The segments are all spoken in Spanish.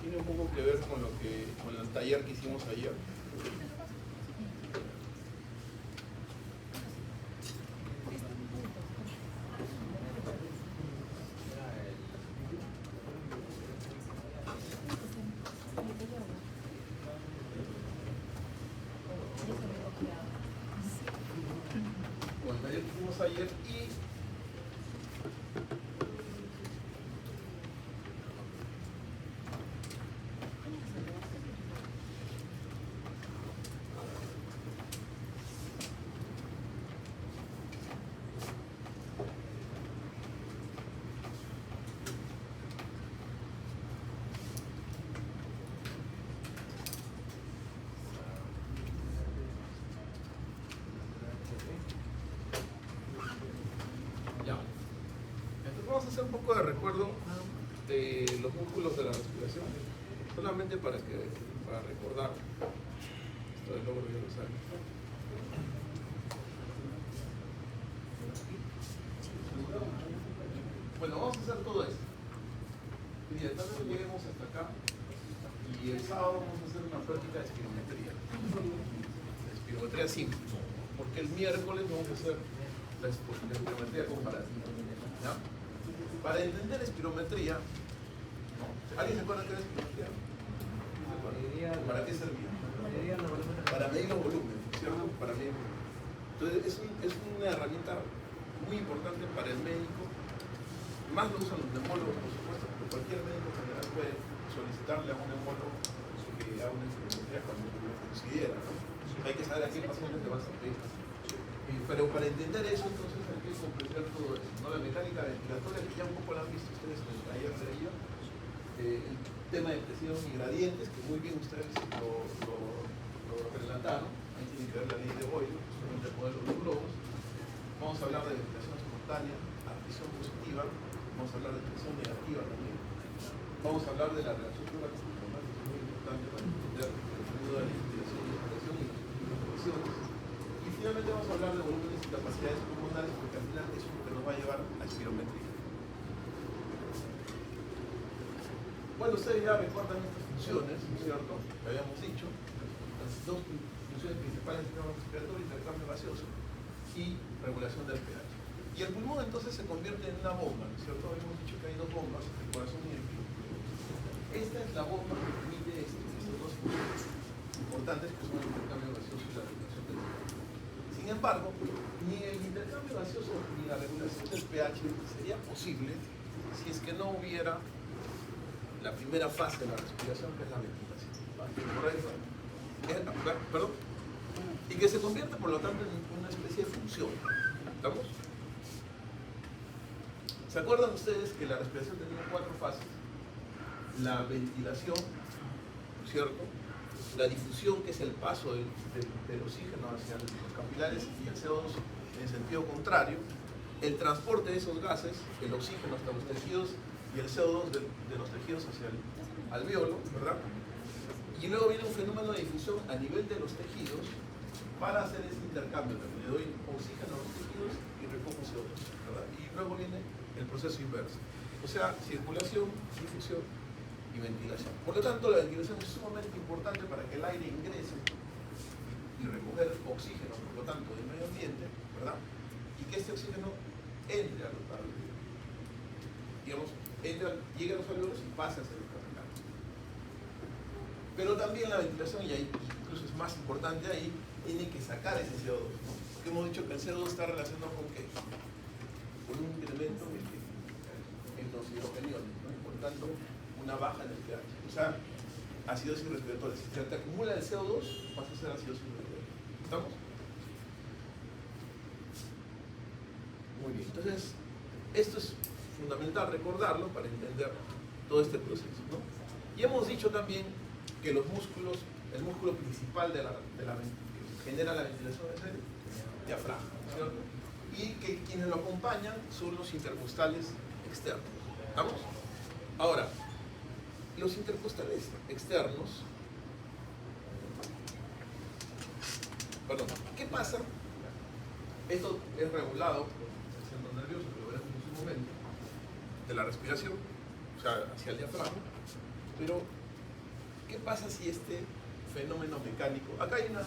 tiene un poco que ver con con el taller que hicimos ayer. Con el taller que hicimos ayer y vamos a hacer un poco de recuerdo de los músculos de la respiración, solamente para recordar. Esto del logro ya lo saben. Bueno, vamos a hacer todo esto. Y tal vez lleguemos hasta acá. Y el sábado vamos a hacer una práctica de espirometría. Espirometría simple. Porque el miércoles vamos a hacer la espirometría comparativa. ¿Ya? Para entender espirometría, ¿alguien se acuerda qué es espirometría? ¿Para qué servía? Para medir los volúmenes, ¿cierto? Para medir. Entonces es una herramienta muy importante para el médico. Más lo usan los neumólogos, por supuesto, pero cualquier médico general puede solicitarle a un neumólogo que haga una espirometría cuando lo considera, ¿no? Hay que saber a qué paciente te vas a pedir. Pero para entender eso, entonces hay que comprender todo eso, ¿no? La mecánica ventilatoria, que ya un poco la han visto ustedes en el taller de ella, el tema de presión y gradientes, que muy bien ustedes lo relataron. Ahí tienen que ver la ley de Boyle, solamente el modelo de los globos. Vamos a hablar de ventilación espontánea, la presión positiva, vamos a hablar de presión negativa también. Vamos a hablar de la relación tórax-pulmonar, que es muy importante para entender el fluido de la inspiración y expiración y infecciones. Y finalmente vamos a hablar de volúmenes y capacidades pulmonares, porque al final eso es lo que nos va a llevar a espirometría. Bueno, ustedes ya recuerdan estas funciones, ¿no es cierto? Que habíamos dicho, las dos funciones principales del sistema respiratorio, intercambio gaseoso y regulación del pH. Y el pulmón entonces se convierte en una bomba, ¿no es cierto? Habíamos dicho que hay dos bombas, el corazón y el pulmón. Esta es la bomba que permite estas dos funciones importantes, que son el intercambio gaseoso y la regulación del pH. Sin embargo, ni el intercambio gaseoso ni la regulación del pH sería posible si es que no hubiera la primera fase de la respiración, que es la ventilación. ¿Correcto? ¿Perdón? Y que se convierte, por lo tanto, en una especie de función. ¿Estamos? ¿Se acuerdan ustedes que la respiración tenía 4 fases? La ventilación, ¿cierto? La difusión, que es el paso del oxígeno hacia los capilares, y el CO2 en sentido contrario. El transporte de esos gases, el oxígeno hasta los tejidos y el CO2 de los tejidos hacia el alveolo, ¿verdad? Y luego viene un fenómeno de difusión a nivel de los tejidos para hacer ese intercambio. Le doy oxígeno a los tejidos y recojo CO2, ¿verdad? Y luego viene el proceso inverso. O sea, circulación, difusión y ventilación. Por lo tanto, la ventilación es sumamente importante para que el aire ingrese y recoger oxígeno, por lo tanto, del medio ambiente, ¿verdad? Y que este oxígeno entre a los alveolos. Digamos, llegue a los alveolos y pase hacia los capilares. Pero también la ventilación, y ahí incluso es más importante ahí, tiene que sacar ese CO2, ¿no? Porque hemos dicho que el CO2 está relacionado con ¿qué? Con un incremento en los hidrogeniones, ¿no? Y por tanto, una baja en el pH. O sea, acidosis respiratoria. Si se te acumula el CO2, vas a hacer acidosis respiratoria. ¿Estamos? Muy bien. Entonces, esto es fundamental recordarlo para entender todo este proceso, ¿no? Y hemos dicho también que los músculos, el músculo principal que genera la ventilación es el diafragma, ¿cierto? Y que quienes lo acompañan son los intercostales externos. ¿Estamos? Ahora, los intercostales externos, perdón, ¿qué pasa? Esto es regulado por el centro nervioso, que lo veremos en su momento, de la respiración, o sea, hacia el diafragma, pero ¿qué pasa si este fenómeno mecánico, acá hay una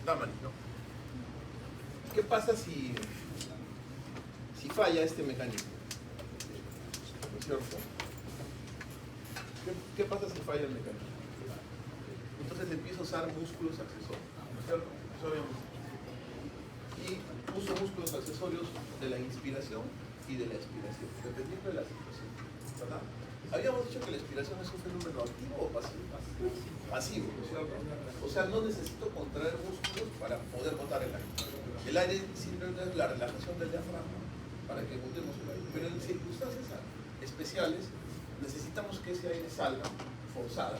Damani, ¿no? ¿Qué pasa si falla este mecanismo? ¿No es cierto? ¿Qué pasa si falla el mecanismo? Entonces empiezo a usar músculos accesorios, ¿no es cierto? Eso habíamos dicho. Y uso músculos accesorios de la inspiración y de la expiración, dependiendo de la situación, ¿verdad? Habíamos dicho que la expiración es un fenómeno activo o pasivo. Pasivo, ¿no es cierto? O sea, no necesito contraer músculos para poder botar el aire. El aire simplemente es la relajación del diafragma para que botemos el aire. Pero en circunstancias especiales necesitamos que ese aire salga forzada.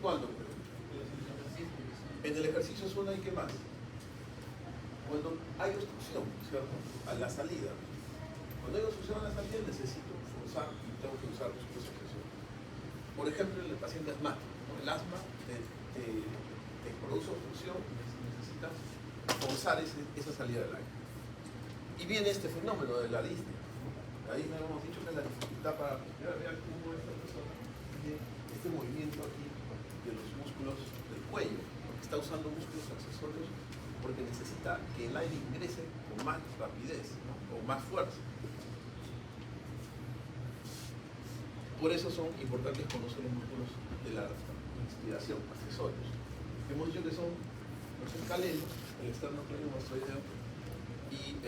¿Cuándo? En el ejercicio zona hay que más. Cuando hay obstrucción, ¿cierto? A la salida. Cuando hay obstrucción a la salida necesito forzar y tengo que usar músculos accesorios. Por ejemplo, en el paciente asmático, ¿no? El asma te produce obstrucción y necesita forzar esa salida del aire. Y viene este fenómeno de la disnea. La disnea hemos dicho que es la dificultad para respirar. Vean cómo esta persona tiene este movimiento aquí de los músculos del cuello, porque está usando músculos accesorios porque necesita que el aire ingrese con más rapidez, ¿no? Con más fuerza. Por eso son importantes conocer los músculos de la inspiración, accesorios. Hemos dicho que son los escalenos, el esternocleidomastoideo y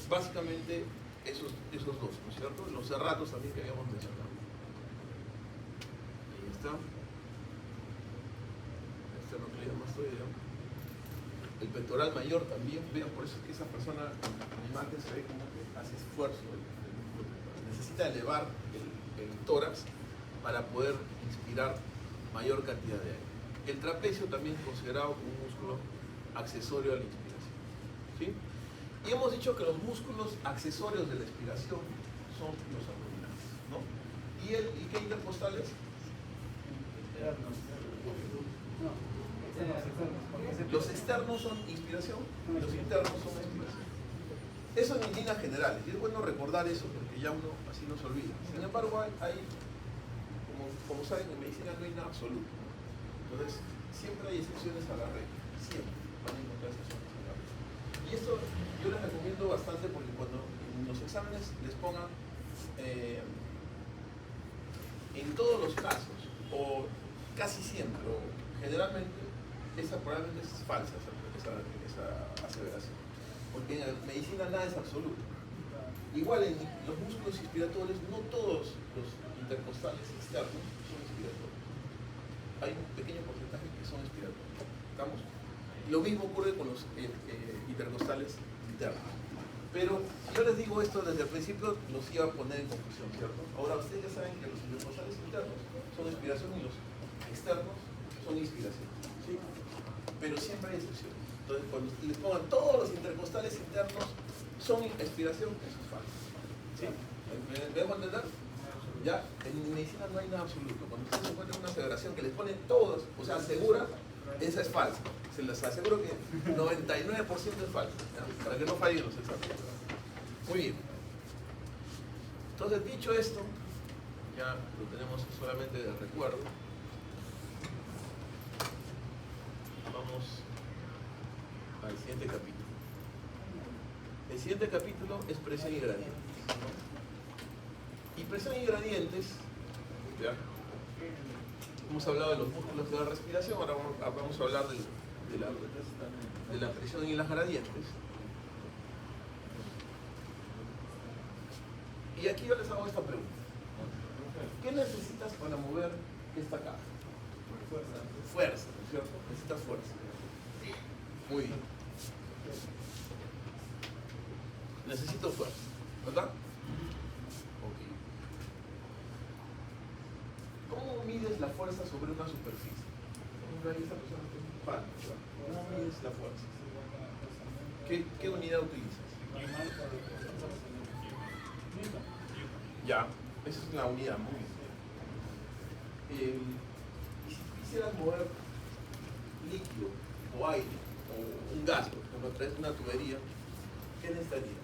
básicamente esos dos, ¿no es cierto? Los serratos también que habíamos mencionado. Ahí está. El esternocleidomastoideo. El pectoral mayor también, vean, por eso es que esa persona en la imagen se ve como que hace esfuerzo. Necesita elevar el tórax para poder inspirar mayor cantidad de aire. El trapecio también es considerado un músculo accesorio a la inspiración, ¿sí? Y hemos dicho que los músculos accesorios de la expiración son los abdominales, ¿no? ¿Y qué intercostales? Los externos son inspiración, los internos son expiración. Eso en líneas generales, y es bueno recordar eso porque ya uno así no se olvida. Sin embargo, hay como saben, en medicina no hay nada absoluto, ¿no? Entonces, siempre hay excepciones a la regla, siempre van a encontrar excepciones a la regla. Y esto yo les recomiendo bastante porque cuando en los exámenes les pongan en todos los casos, o casi siempre, o generalmente, esa probablemente es falsa, esa aseveración. Porque en medicina nada es absoluto. Igual en los músculos inspiratorios, no todos los intercostales externos son inspiratorios. Hay un pequeño porcentaje que son inspiratorios. ¿Estamos? Lo mismo ocurre con los intercostales internos. Pero yo les digo esto desde el principio, los iba a poner en confusión, ¿cierto? Ahora ustedes ya saben que los intercostales internos son inspiración y los externos son inspiración, ¿sí? Pero siempre hay excepciones. Entonces, cuando les pongan todos los intercostales internos son expiración, eso es falso, ¿sí? ¿Me dejo entender? Ya, en medicina no hay nada absoluto. Cuando ustedes encuentran una aseveración que les ponen todos, o sea, segura, esa es falsa. Se les aseguro que 99% es falso, ¿ya? Para que no fallen los exámenes. Muy bien. Entonces, dicho esto, ya lo tenemos solamente de recuerdo. Vamos al siguiente capítulo. El siguiente capítulo es presión y gradientes, ¿no? Y presión y gradientes, ¿ya? Hemos hablado de los músculos de la respiración, ahora vamos a hablar de la presión y las gradientes. Y aquí yo les hago esta pregunta. ¿Qué necesitas para mover esta caja? Fuerza, ¿no es cierto? Necesitas fuerza. Muy bien. Necesito fuerza, ¿verdad? Ok. ¿Cómo mides la fuerza sobre una superficie? Por ejemplo, ahí esta persona tiene un palo, ¿verdad? ¿Cómo mides la fuerza? ¿Qué unidad utilizas? Ya, esa es la unidad, muy bien. Y si quisieras mover líquido o aire o un gas, por ejemplo, a través de una tubería, ¿qué necesitarías?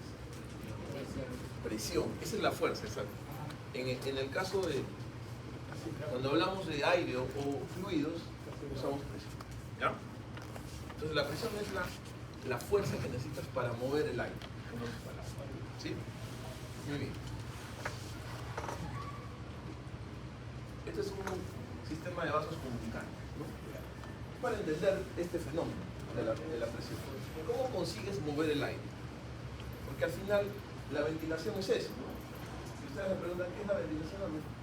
Presión, esa es la fuerza, exacto. En el caso de, cuando hablamos de aire o fluidos, usamos presión. ¿Ya? Entonces la presión es la fuerza que necesitas para mover el aire. ¿Sí? Muy bien. Este es un sistema de vasos comunicantes, ¿no? Para entender este fenómeno de la presión. ¿Cómo consigues mover el aire? Porque al final la ventilación es eso, ¿no? Si ustedes me preguntan qué es la ventilación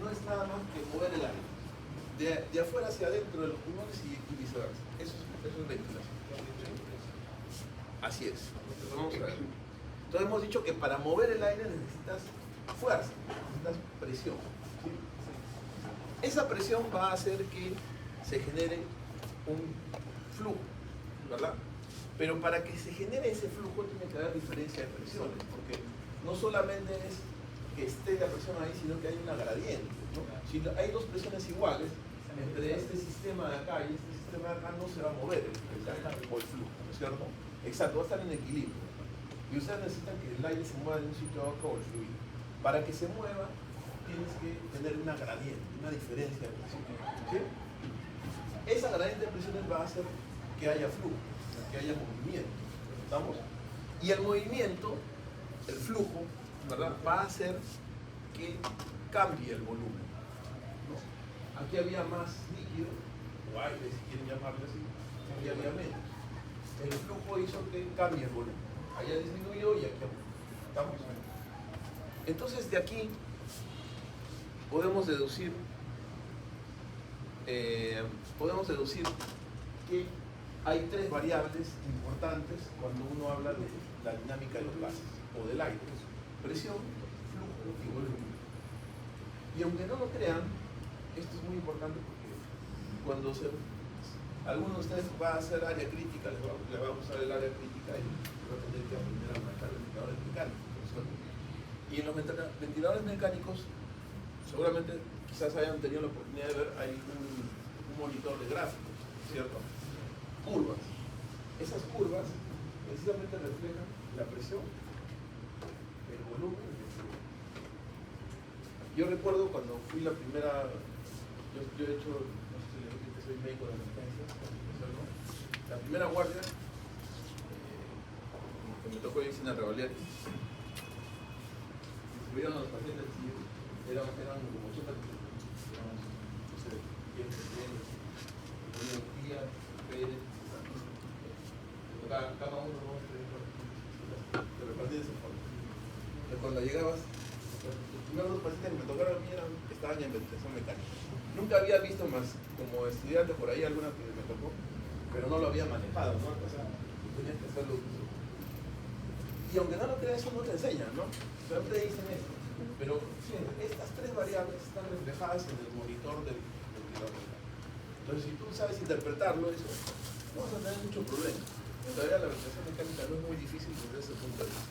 no es nada más que mover el aire de afuera hacia adentro de los pulmones y viceversa. Eso es ventilación. Así es. Entonces, vamos a ver. Entonces hemos dicho que para mover el aire necesitas fuerza, necesitas presión. ¿Sí? Esa presión va a hacer que se genere un flujo, ¿verdad? Pero para que se genere ese flujo tiene que haber diferencia de presiones, porque no solamente es que esté la presión ahí, sino que hay una gradiente, ¿no? Si hay dos presiones iguales, entre este sistema de acá y este sistema de acá no se va a mover el aire o el flujo, ¿no es cierto? Exacto, va a estar en equilibrio. Y ustedes necesitan que el aire se mueva de un sitio a otro o el fluido. Para que se mueva, tienes que tener una gradiente, una diferencia de presión. ¿Sí? Esa gradiente de presiones va a hacer que haya flujo, que haya movimiento. ¿Estamos? Y el movimiento, el flujo, ¿verdad?, va a hacer que cambie el volumen, ¿no? Aquí había más líquido, o aire, si quieren llamarlo así, aquí había menos. El flujo hizo que cambie el volumen. Allá disminuyó y aquí aumentó. ¿Estamos? Entonces de aquí podemos deducir que hay tres variables importantes cuando uno habla de la dinámica de los gases o del aire: presión, flujo y volumen. Y aunque no lo crean, esto es muy importante porque cuando alguno de ustedes va a hacer área crítica, le va a usar el área crítica y va a tener que aprender a manejar ventiladores mecánicos. Y en los ventiladores mecánicos, seguramente quizás hayan tenido la oportunidad de ver, hay un monitor de gráficos, ¿cierto? Curvas. Esas curvas precisamente reflejan la presión, el volumen y el flujo. Yo recuerdo cuando fui la primera, yo he hecho, no sé si le dije que soy médico de emergencia, ¿no? La primera guardia que me tocó irse en la Revalía, subieron a los pacientes y eran como 80 pacientes, no sé, 10 Díaz, Pérez, cada uno te repartí de esa forma. Pero cuando llegabas, los primeros dos pacientes que me tocaron a mí estaban en ventilación mecánica. Nunca había visto más como estudiante por ahí alguna que me tocó, pero no lo había manejado, ¿no? O sea, tenías que hacerlo. Y aunque no lo creas, eso no te enseñan, ¿no? Pero te dicen esto. Pero sí, estas tres variables están reflejadas en el monitor del ventilador mecánico. Entonces, si tú sabes interpretarlo, eso, no vas a tener mucho problema. Todavía la ventilación mecánica no es muy difícil desde ese punto de vista.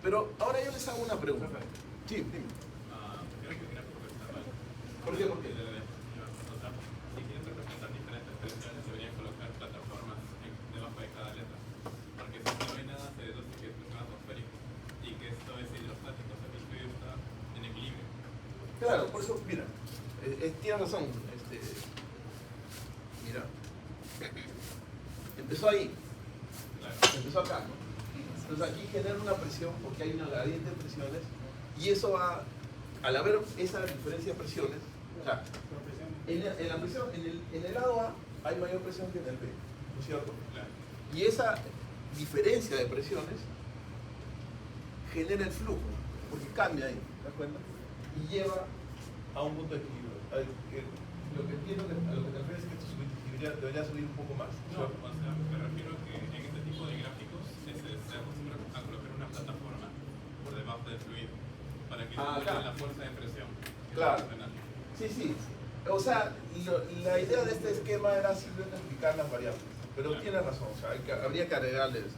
Pero ahora yo les hago una pregunta. Sí, dime. Creo que era profesional. ¿Por qué? ¿Por qué? O sea, si quieren representar diferentes presiones, deberían colocar plataformas debajo de cada letra. Porque si no hay nada, se deduce que es presión atmosférica y que esto es hidrostático, o sea, que el fluido está en equilibrio. Claro, por eso, mira, tienes razón. Mira, empezó ahí, Claro. empezó acá, ¿no? Entonces aquí genera una presión porque hay una gradiente de presiones y eso va, al haber esa diferencia de presiones, o sea, en la presión, en el lado A hay mayor presión que en el B, ¿no es cierto? Claro. Y esa diferencia de presiones genera el flujo, porque cambia ahí, ¿te das cuenta? Y lleva a un punto de equilibrio. Lo que entiendo a lo que te refieres es que tu subjetividad debería subir un poco más, No, ¿cierto? o sea, me refiero que en este tipo de gráficos se acostumbra a colocar una plataforma por debajo del fluido para que claro. la fuerza de presión. Claro. Sí, sí. O sea, la idea de este esquema era simplemente explicar las variables. Pero Claro. tienes razón, o sea, habría que agregarles.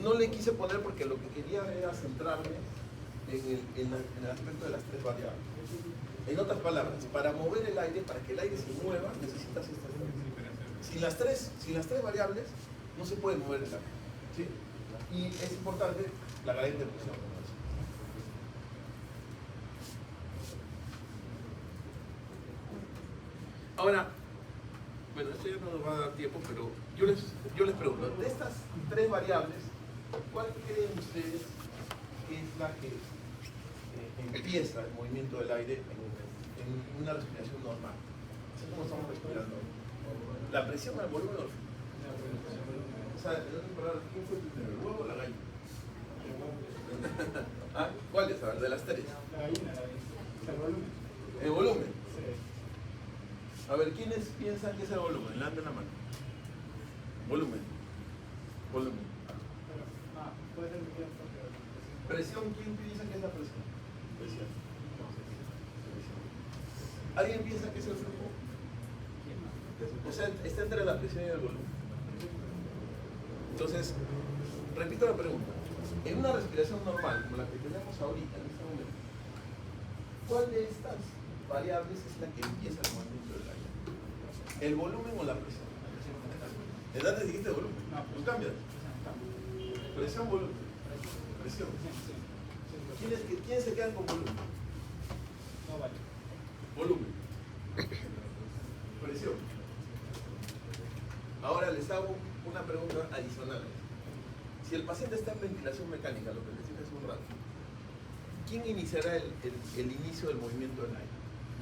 No le quise poner porque lo que quería era centrarme en el aspecto de las tres variables. En otras palabras, para mover el aire, para que el aire se mueva, necesitas estas tres. Sin las tres variables, no se puede mover el aire. ¿Sí? Y es importante la gradiente de presión. Ahora, bueno, esto ya no nos va a dar tiempo, pero yo les pregunto, de estas tres variables, ¿cuál creen ustedes que es la que empieza el movimiento del aire en una respiración normal? Así como estamos respirando. ¿La presión, el volumen o el flujo? O sea, en otras palabras, ¿quién fue primero, el huevo o la gallina? ¿Ah? ¿Cuál es? A ver, de las tres. La gallina. El volumen. ¿El volumen? Sí. A ver, ¿quiénes piensan que es el volumen? Levanten la mano. Volumen. Volumen. Puede ser que Presión, ¿quién piensa que es la presión? Presión. ¿Alguien piensa que es el flujo? O sea, está entre la presión y el volumen. Entonces, repito la pregunta. En una respiración normal, como la que tenemos ahorita, en este momento, ¿cuál de estas variables es la que empieza el movimiento del aire? ¿El volumen o la presión? ¿En dónde dijiste volumen? No, Pues cambia. Presión, volumen. Presión. ¿Quiénes se quedan con volumen? no vale. Volumen. Presión. Ahora les hago una pregunta adicional. Si el paciente está en ventilación mecánica, lo que les dije hace un rato, ¿quién iniciará el inicio del movimiento del aire?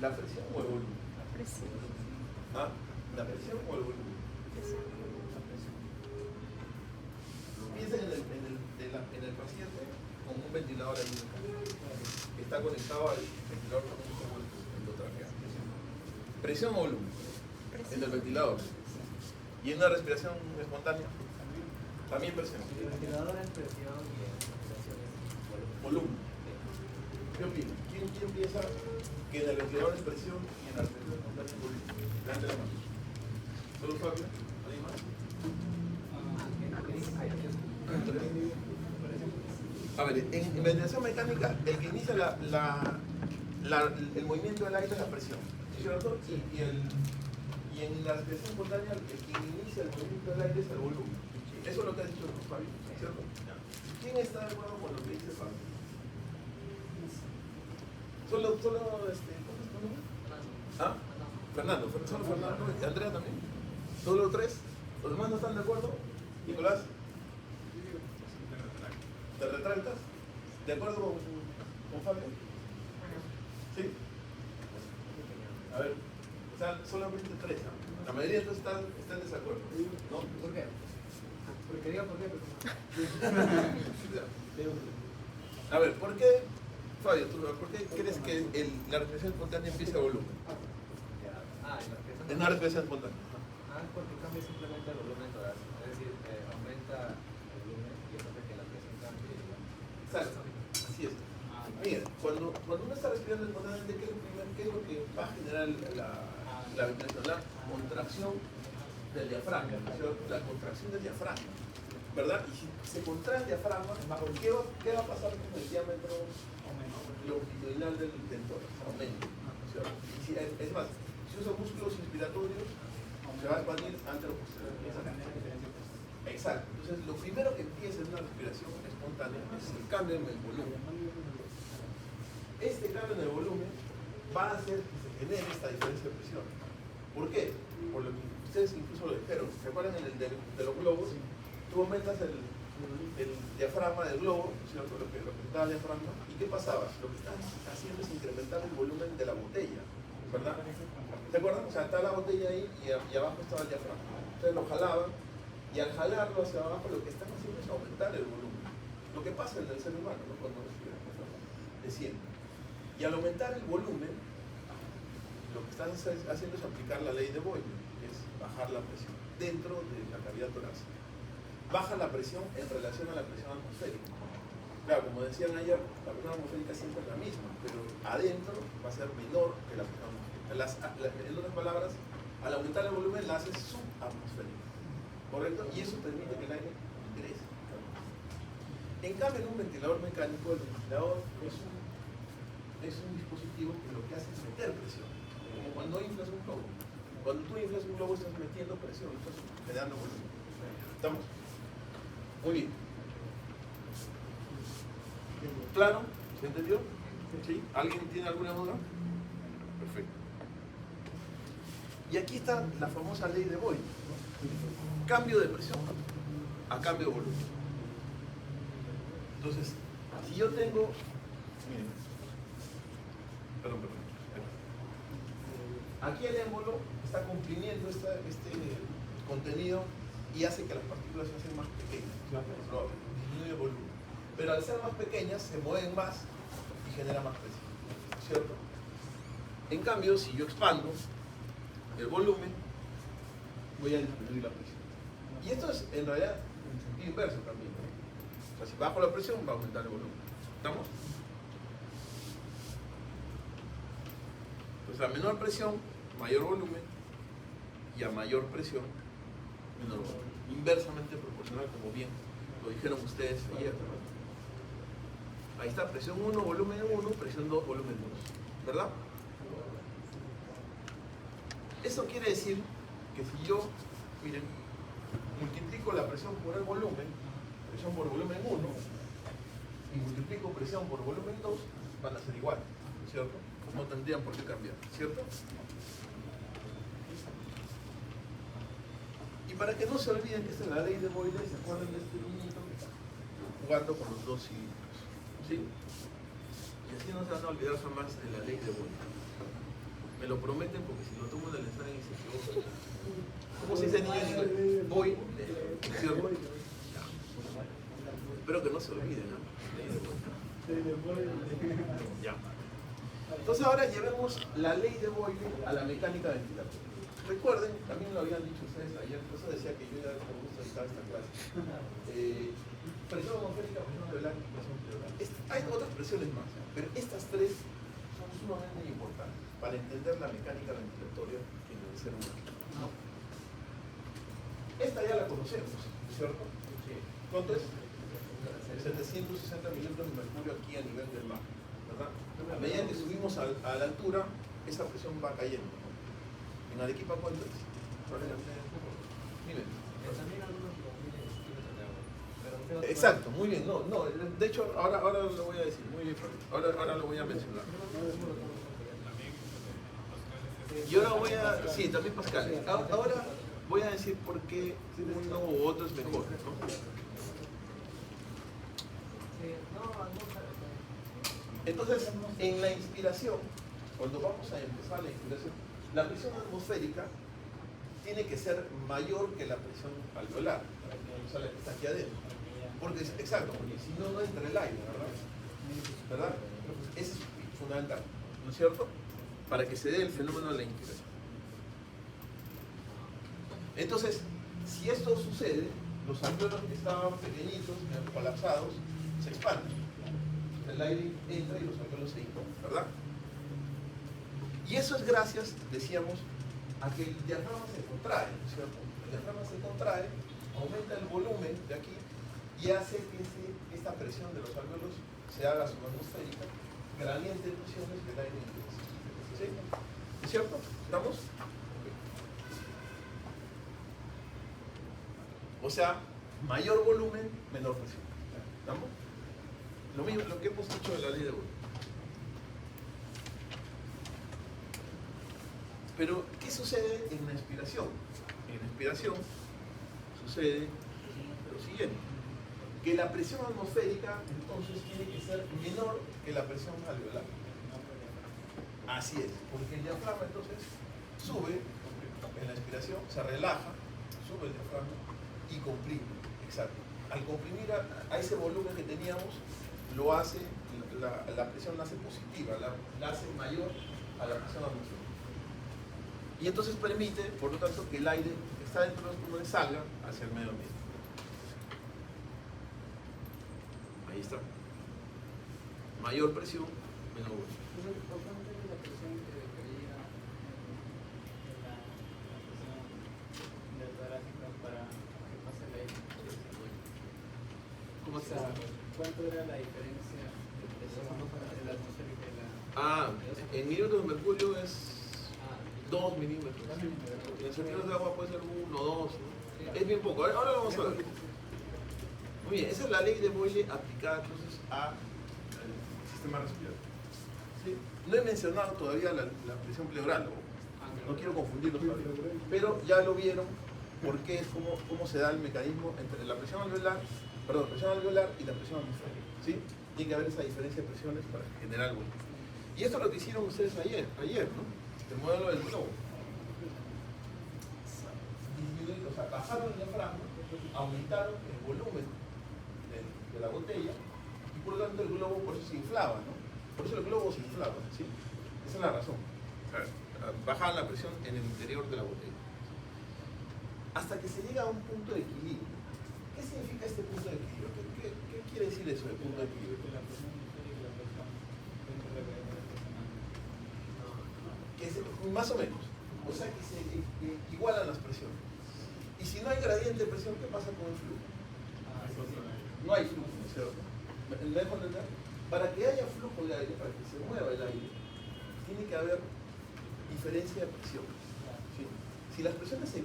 ¿La presión o el volumen? La presión. ¿Ah? ¿La presión o el volumen? Piensen en el paciente con un ventilador ahí que está conectado al ventilador con un tubo endotraqueal. ¿Presión o volumen? En el ventilador. ¿Y en una respiración espontánea? También presión. El ventilador es presión y en respiración es Volumen. ¿Qué opinan? ¿Quién piensa que en el ventilador es presión y en la respiración espontánea es volumen? Levante la mano. ¿Solo Fabio? ¿Alguien más? A ver, en ventilación mecánica, el que inicia el movimiento del aire es la presión, ¿cierto? Y en la respiración espontánea, el que inicia el movimiento del aire es el volumen. Eso es lo que ha dicho Fabio, ¿cierto? ¿Quién está de acuerdo con lo que dice Fabio? ¿Cómo es tu nombre? ¿Ah? Fernando. ¿Solo Fernando? ¿Y Andrea también? ¿Solo tres? ¿Los demás no están de acuerdo? Nicolás. ¿Te retractas? ¿De acuerdo con Fabio? ¿Sí? A ver, o sea, solamente tres. ¿No? La mayoría entonces están en desacuerdo. ¿No? ¿Por qué? Porque digo por qué. A ver, ¿por qué, Fabio, por qué crees que la respiración espontánea empieza a volumen? En una respiración espontánea. Porque cambia simplemente el volumen torácico. Es decir, aumenta el volumen y eso hace que la presión cambie. Exacto, así es. Mira, cuando uno está respirando espontáneamente, ¿qué es lo que va a generar la ventilación? La contracción del diafragma, ¿cierto? La contracción del diafragma, ¿verdad? Y si se contrae el diafragma, ¿qué va a pasar con el diámetro longitudinal del tórax? Aumenta, ¿cierto? Y es más, si uso músculos inspiratorios, se va a expandir anteroposteriormente. Exacto. Entonces, lo primero que empieza en una respiración espontánea es el cambio en el volumen. Este cambio en el volumen va a hacer que se genere esta diferencia de presión. ¿Por qué? Por lo que ustedes incluso lo dijeron. ¿Se acuerdan de los globos? Tú aumentas el diafragma del globo, ¿cierto? Lo que representaba el diafragma. ¿Y qué pasaba? Lo que estás haciendo es incrementar el volumen de la botella, ¿verdad? ¿Se acuerdan? O sea, está la botella ahí y abajo estaba el diafragma. Entonces lo jalaban y al jalarlo hacia abajo lo que están haciendo es aumentar el volumen. Lo que pasa en el ser humano, ¿no? Cuando respira, desciende. Y al aumentar el volumen, lo que estás haciendo es aplicar la ley de Boyle, que es bajar la presión dentro de la cavidad torácica. Baja la presión en relación a la presión atmosférica. Claro, como decían ayer, la presión atmosférica siempre es la misma, pero adentro va a ser menor que la presión atmosférica. En otras palabras, al aumentar el volumen la haces subatmosférica, ¿correcto? Y eso permite que el aire ingrese. En cambio, en un ventilador mecánico, el ventilador es un dispositivo que lo que hace es meter presión, como cuando inflas un globo. Cuando tú inflas un globo estás metiendo presión, estás generando volumen. ¿Estamos? Muy bien. ¿Claro? ¿Se entendió? ¿Sí? ¿Alguien tiene alguna duda? Perfecto. Y aquí está la famosa ley de Boyle. Cambio de presión a cambio de volumen. Entonces, si yo tengo... Miren. Perdón. Aquí el émbolo está comprimiendo este contenido y hace que las partículas se hacen más pequeñas. Disminuye el volumen. Pero al ser más pequeñas, se mueven más y genera más presión. ¿Cierto? En cambio, si yo expando el volumen, voy a disminuir la presión. Y esto es en realidad en sentido inverso también, ¿no? O sea, si bajo la presión, va a aumentar el volumen. ¿Estamos? Pues a menor presión, mayor volumen, y a mayor presión, menor volumen. Inversamente proporcional, como bien lo dijeron ustedes ayer, ¿no? Ahí está, presión 1, volumen 1, presión 2, volumen 2. ¿Verdad? Eso quiere decir que si yo, miren, multiplico la presión por el volumen, presión por volumen 1, y multiplico presión por volumen 2, van a ser iguales, ¿cierto? No tendrían por qué cambiar, ¿cierto? Y para que no se olviden que esta es la ley de Boyle, ¿se acuerdan de este niñito? Jugando con los dos cilindros, ¿sí? Y así no se van a olvidar jamás de la ley de Boyle. Me lo prometen porque si lo tomo en el examen y se equivoca. ¿Cómo se dice niño en inglés? Boyle, ¿cierto? Ya. Espero que no se olviden, ¿no? Ley de Boyle. Ya. Entonces ahora llevemos la ley de Boyle a la mecánica ventilatoria. Recuerden, también lo habían dicho ustedes ayer, por eso decía que yo ya me gusta editar esta clase. Presión atmosférica, presión alveolar y presión pleural. Hay otras presiones más, pero estas tres son sumamente importantes para entender la mecánica ventilatoria en el ser humano. Esta ya la conocemos, ¿cierto? ¿Cuánto es? 760 milímetros de mercurio aquí a nivel del mar, ¿verdad? A medida que subimos a la altura, esa presión va cayendo. En Arequipa, ¿cuánto es? Dime. Exacto, muy bien. No, de hecho, ahora lo voy a decir, muy bien, ahora lo voy a mencionar. Y ahora voy a... Sí, también Pascal. Ahora voy a decir por qué uno u otro es mejor, ¿no? Entonces, en la inspiración, cuando vamos a empezar la inspiración, la presión atmosférica tiene que ser mayor que la presión alveolar, o sea, la que está aquí adentro. Porque, exacto, porque si no, no entra el aire, ¿verdad? Eso es fundamental, ¿no es cierto? Para que se dé el fenómeno de la inspiración. Entonces, si esto sucede, los alveolos que estaban pequeñitos, colapsados, se expanden. El aire entra y los alveolos se inflan, ¿verdad? Y eso es gracias, decíamos, a que el diafragma se contrae, ¿no es cierto? El diafragma se contrae, aumenta el volumen de aquí y hace que esta presión de los alveolos se haga subatmosférica, gradiente de presiones y el aire ingresa. ¿Sí? ¿Es cierto? ¿Estamos? O sea, mayor volumen, menor presión. ¿Estamos? Lo mismo, lo que hemos dicho de la ley de Boyle. Pero, ¿qué sucede en la inspiración? En la inspiración sucede lo siguiente, que la presión atmosférica entonces tiene que ser menor que la presión alveolar. Así es, porque el diafragma entonces sube en la inspiración, se relaja, sube el diafragma y comprime. Exacto. Al comprimir a ese volumen que teníamos, lo hace, la presión la hace positiva, la hace mayor a la presión atmosférica. Y entonces permite, por lo tanto, que el aire que está dentro de los pulmones salga hacia el medio ambiente. Ahí está. Mayor presión, menor volumen. ¿Cómo se llama? ¿Cuánto era la diferencia de la atmosférica y la... Ah, en milímetros de mercurio es 2 milímetros. En centímetros de agua puede ser 1, 2, ¿no? Es bien poco. Ahora lo vamos a ver. Muy bien, esa es la ley de Boyle aplicada entonces al sistema respiratorio. ¿Sí? No he mencionado todavía la presión pleural. No quiero confundirlos todavía. Pero ya lo vieron porque es cómo se da el mecanismo entre la presión alveolar, y la presión atmosférica. ¿Sí? Tiene que haber esa diferencia de presiones para generar algo. Y esto es lo que hicieron ustedes ayer, ¿no? El modelo del globo. O sea, bajaron el diafragma, aumentaron el volumen de la botella y por lo tanto el globo por eso se inflaba, ¿no? Por eso el globo se inflaba, ¿sí? Esa es la razón. Bajaban la presión en el interior de la botella. Hasta que se llega a un punto de equilibrio. ¿Qué significa este punto de equilibrio? ¿Qué quiere decir eso de punto de equilibrio? Más o menos. O sea que se igualan las presiones. Y si no hay gradiente de presión, ¿qué pasa con el flujo? No hay flujo, ¿no es cierto? ¿Me dejo entender? Para que haya flujo de aire, para que se mueva el aire, tiene que haber diferencia de presión. ¿Sí? Si las presiones se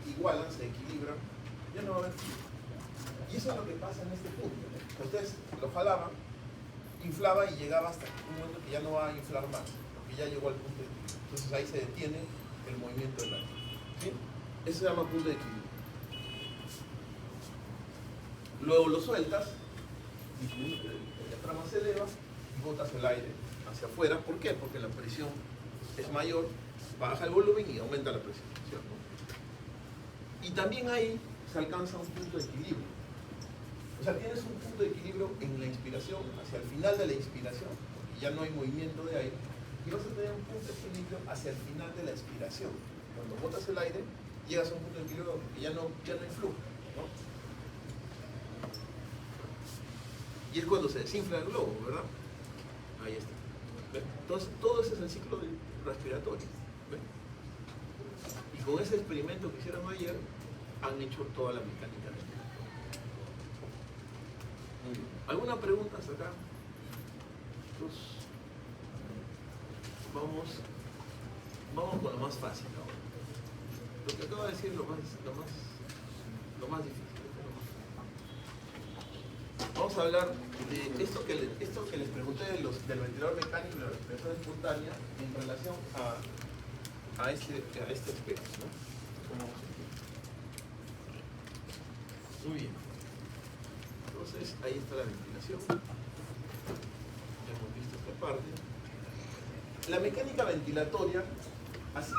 igualan, se equilibran, ya no va a haber flujo. Y eso es lo que pasa en este punto. Ustedes lo jalaban, inflaba y llegaba hasta un momento que ya no va a inflar más, porque ya llegó al punto de equilibrio. Entonces ahí se detiene el movimiento del aire. ¿Sí? Eso se llama punto de equilibrio. Luego lo sueltas, el diafragma se eleva y botas el aire hacia afuera. ¿Por qué? Porque la presión es mayor, baja el volumen y aumenta la presión, ¿cierto? Y también ahí se alcanza un punto de equilibrio. O sea, tienes un punto de equilibrio en la inspiración, hacia el final de la inspiración, porque ya no hay movimiento de aire, y vas a tener un punto de equilibrio hacia el final de la expiración. Cuando botas el aire, llegas a un punto de equilibrio porque ya no hay flujo, ¿no? Y es cuando se desinfla el globo, ¿verdad? Ahí está. ¿Ven? Entonces, todo ese es el ciclo respiratorio. ¿Ven? Y con ese experimento que hicieron ayer, han hecho toda la mecánica. Muy bien. ¿Alguna pregunta hasta acá? Entonces, vamos con lo más fácil ahora. Lo que acabo de decir es lo más difícil. Vamos a hablar de esto que les pregunté del ventilador mecánico y la respiración espontánea en relación a este aspecto, ¿no? Muy bien. Entonces, ahí está la ventilación. Ya hemos visto esta parte. La mecánica ventilatoria, así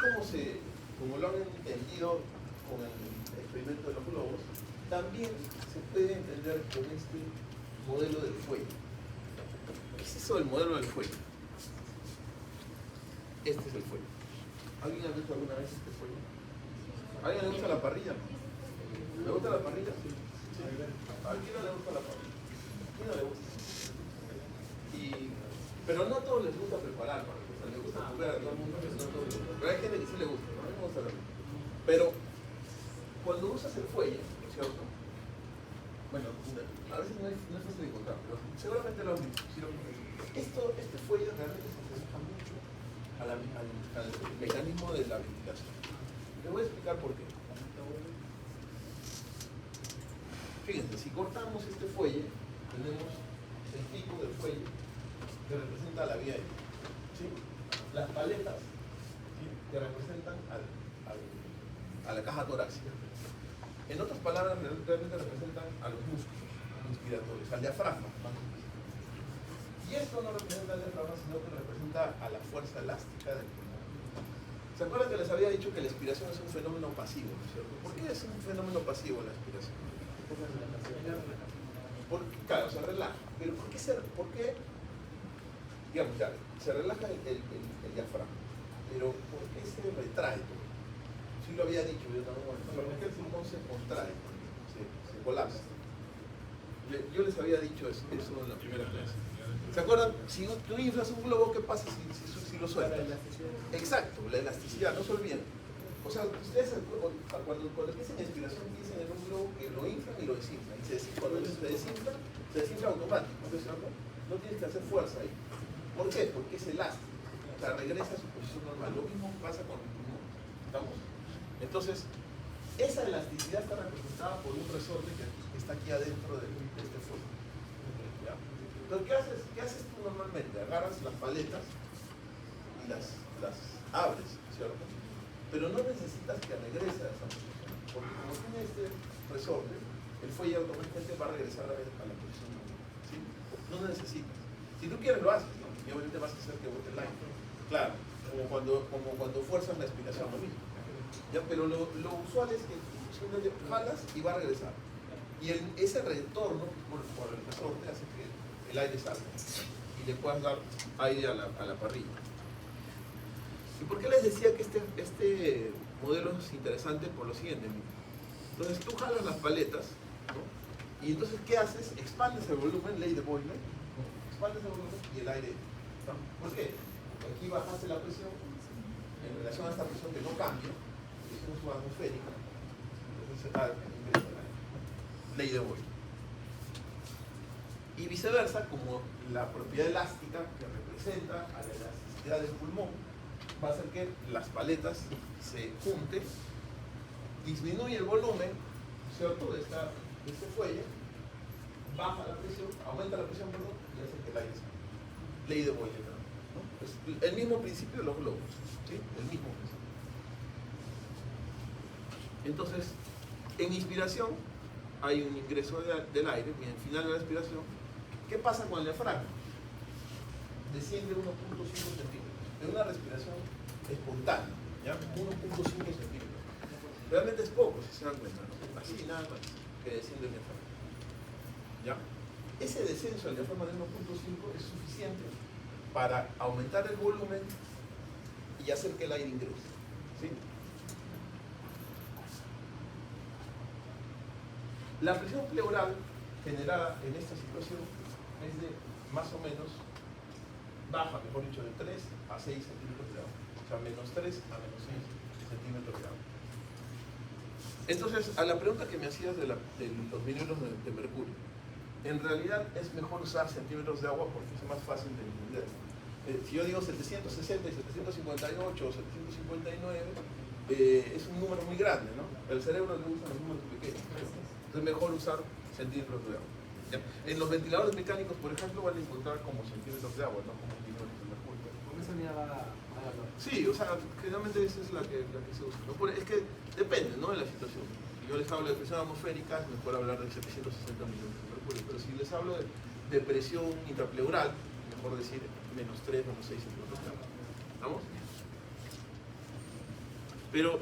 como lo han entendido con el experimento de los globos, también se puede entender con este modelo del fuelle. ¿Qué es eso del modelo del fuelle? Este es el fuelle. ¿Alguien ha visto alguna vez este fuelle? ¿A alguien le gusta la parrilla? ¿Le gusta la parrilla? Sí. ¿A quién no le gusta la parrilla? ¿A quién no le gusta? Pero no a todos les gusta preparar para que les gusta comer a todo el mundo, pero no a todos les gusta. Pero hay gente que sí le gusta, ¿no? A mí me gusta la parrilla. Pero cuando usas el fuelle, ¿no es cierto? Bueno, a veces no es fácil de encontrar, pero seguramente lo han visto. Este fuelle realmente se asemeja mucho al mecanismo de la ventilación. Les voy a explicar por qué. Fíjense, si cortamos este fuelle, tenemos el pico del fuelle que representa la vía aérea, ¿sí? Las paletas, ¿sí?, que representan a la caja torácica. En otras palabras, realmente representan a los músculos inspiratorios, al diafragma. Y esto no representa al diafragma, sino que representa a la fuerza elástica del pulmón. ¿Se acuerdan que les había dicho que la expiración es un fenómeno pasivo, ¿no es cierto? ¿Por qué es un fenómeno pasivo la expiración? Porque, claro, se relaja. Pero ¿por qué? Digamos, ya, se relaja el diafragma. Pero ¿por qué se retrae todo? Sí lo había dicho yo también. ¿Por qué el pulmón se contrae? Se colapsa. Yo les había dicho eso en la primera clase. ¿Se acuerdan? Si tú inflas un globo, ¿qué pasa si lo sueltas? Exacto, la elasticidad, no se olviden. O sea, ustedes cuando piensan en inspiración, piensan en un globo que lo inflan y lo desinflan. Y cuando se desinfla automático, ¿no es cierto? No tienes que hacer fuerza ahí. ¿Por qué? Porque es elástico. O sea, regresa a su posición normal. Lo mismo pasa con el pulmón. ¿Estamos? Entonces, esa elasticidad está representada por un resorte que está aquí adentro de este fuelle. ¿Ya? Entonces, ¿qué haces tú normalmente? Agarras las paletas y las abres, ¿cierto? pero no necesitas que regrese a esa posición, porque como tiene este resorte, el fuelle automáticamente va a regresar a la posición normal, ¿sí? No necesitas. Si tú quieres lo haces, ¿no? Y obviamente vas a hacer que bote el aire. Claro, como cuando fuerzas la respiración, lo mismo. ¿Ya? Pero lo usual es que simplemente jalas y va a regresar. Y ese retorno por el resorte hace que el aire salga y le puedas dar aire a la parrilla. ¿Y por qué les decía que este modelo es interesante? Por lo siguiente. Entonces tú jalas las paletas, ¿no? Y entonces ¿qué haces? Expandes el volumen, ley de Boyle, ¿no? Expandes el volumen y el aire. ¿No? ¿Por qué? Porque aquí bajaste la presión en relación a esta presión que no cambia, presión subatmosférica, entonces ingresa el aire. Ley de Boyle. Y viceversa, como la propiedad elástica que representa a la elasticidad del pulmón va a hacer que las paletas se junten, disminuye el volumen, ¿cierto?, de este fuelle, baja la presión, aumenta la presión, perdón, y hace que el aire salga. Ley de Boyle, ¿no? Es el mismo principio de los globos, ¿sí? El mismo principio. Entonces, en inspiración hay un ingreso del aire, y en el final de la expiración, ¿qué pasa con el diafragma? Desciende 1.5 centímetros. En una respiración espontánea, ¿ya? 1.5 centímetros. Realmente es poco, si se dan cuenta, ¿no? Así nada más que desciende el diafragma. ¿Ya? Ese descenso del diafragma de 1.5 es suficiente para aumentar el volumen y hacer que el aire ingrese. ¿Sí? La presión pleural generada en esta situación es de más o menos, baja, mejor dicho, de 3 a 6 centímetros de agua. O sea, menos 3 a menos 6 centímetros de agua. Entonces, a la pregunta que me hacías de los milímetros de mercurio, en realidad es mejor usar centímetros de agua porque es más fácil de entender. Si yo digo 760 y 758 o 759, es un número muy grande, ¿no? El cerebro le gusta los números pequeños. Entonces, mejor usar centímetros de agua. ¿Ya? En los ventiladores mecánicos, por ejemplo, van a encontrar como centímetros de agua, no como milímetros de mercurio. ¿Con esa unidad va a valor? Sí, o sea, generalmente esa es la que se usa, ¿no? Es que depende, ¿no?, de la situación. Si yo les hablo de presión atmosférica, es mejor hablar de 760 milímetros de mercurio. Pero si les hablo de presión intrapleural, mejor decir menos 3, menos 6 centímetros de agua. ¿Vamos? Pero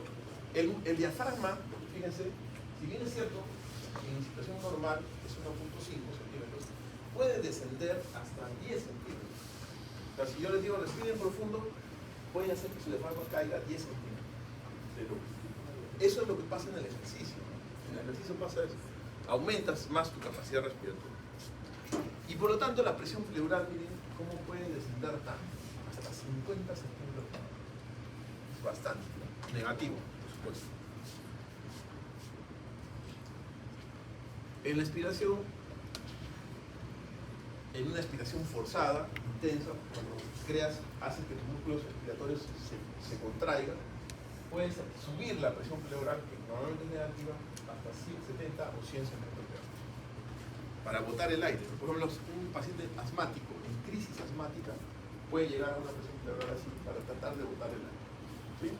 el diafragma, fíjense, si bien es cierto, en situación normal es 1.5 centímetros, puede descender hasta 10 centímetros. O sea, si yo les digo respiren profundo, puede hacer que su diafragma caiga 10 centímetros. Pero eso es lo que pasa en el ejercicio, ¿no? En el ejercicio pasa eso. Aumentas más tu capacidad respiratoria. Y por lo tanto la presión pleural, miren cómo puede descender tanto, hasta 50 centímetros. Es bastante, ¿no? Negativo, por supuesto. En la expiración, en una expiración forzada, intensa, cuando hace que tus músculos respiratorios se contraigan, puedes subir la presión pleural, que normalmente es negativa, hasta 70 o 100 centímetros de agua, para botar el aire. Por ejemplo, un paciente asmático, en crisis asmática, puede llegar a una presión pleural así para tratar de botar el aire. ¿Sí?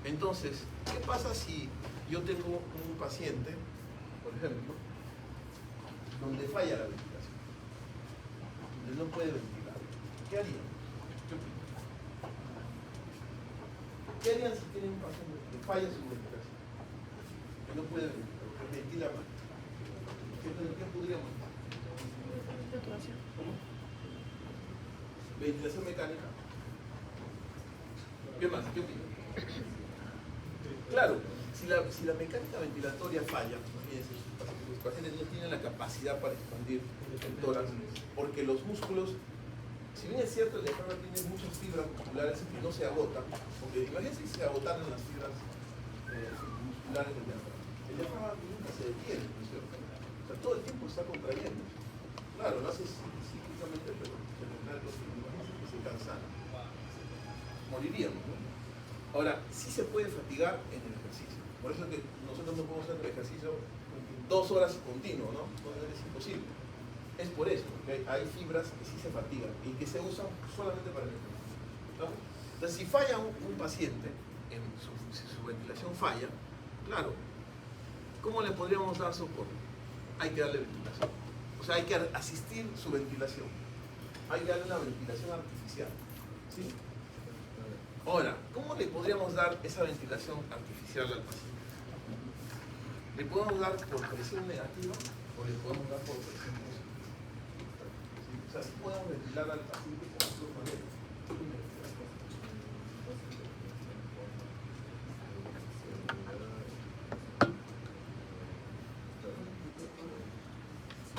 Entonces, ¿qué pasa si yo tengo un paciente, por ejemplo, donde falla la ventilación, donde no puede ventilar? ¿Qué harían? ¿Qué harían si tienen un paciente que falla su ventilación? Que no puede ventilar, que ventila mal. ¿Qué podríamos hacer? ¿Cómo? Ventilación mecánica. ¿Qué más? ¿Qué opinan? Claro, si la mecánica ventilatoria falla, imagínense, los pacientes no tienen la capacidad para expandir el tórax, porque los músculos, si bien es cierto, el diafragma tiene muchas fibras musculares que no se agotan, porque imagínense si se agotaran las fibras musculares del diafragma. El diafragma nunca se detiene, ¿no es cierto? O sea, todo el tiempo está contrayendo. Claro, lo hace cíclicamente, pero imagínense que se cansan. Moriríamos, ¿no? Ahora, sí se puede fatigar en el ejercicio. Por eso es que nosotros no podemos hacer el ejercicio 2 horas continuo, ¿no? Es imposible. es por eso, porque hay fibras que sí se fatigan y que se usan solamente para el ventilación, ¿no? Entonces, si falla un paciente, si su ventilación falla, claro, ¿cómo le podríamos dar soporte? Hay que darle ventilación. O sea, hay que asistir su ventilación. Hay que darle una ventilación artificial. ¿Sí? Ahora, ¿cómo le podríamos dar esa ventilación artificial al paciente? ¿Le podemos dar por presión negativa o le podemos dar por presión positiva? ¿Sí? O sea, sí podemos ventilar al paciente con otras maneras.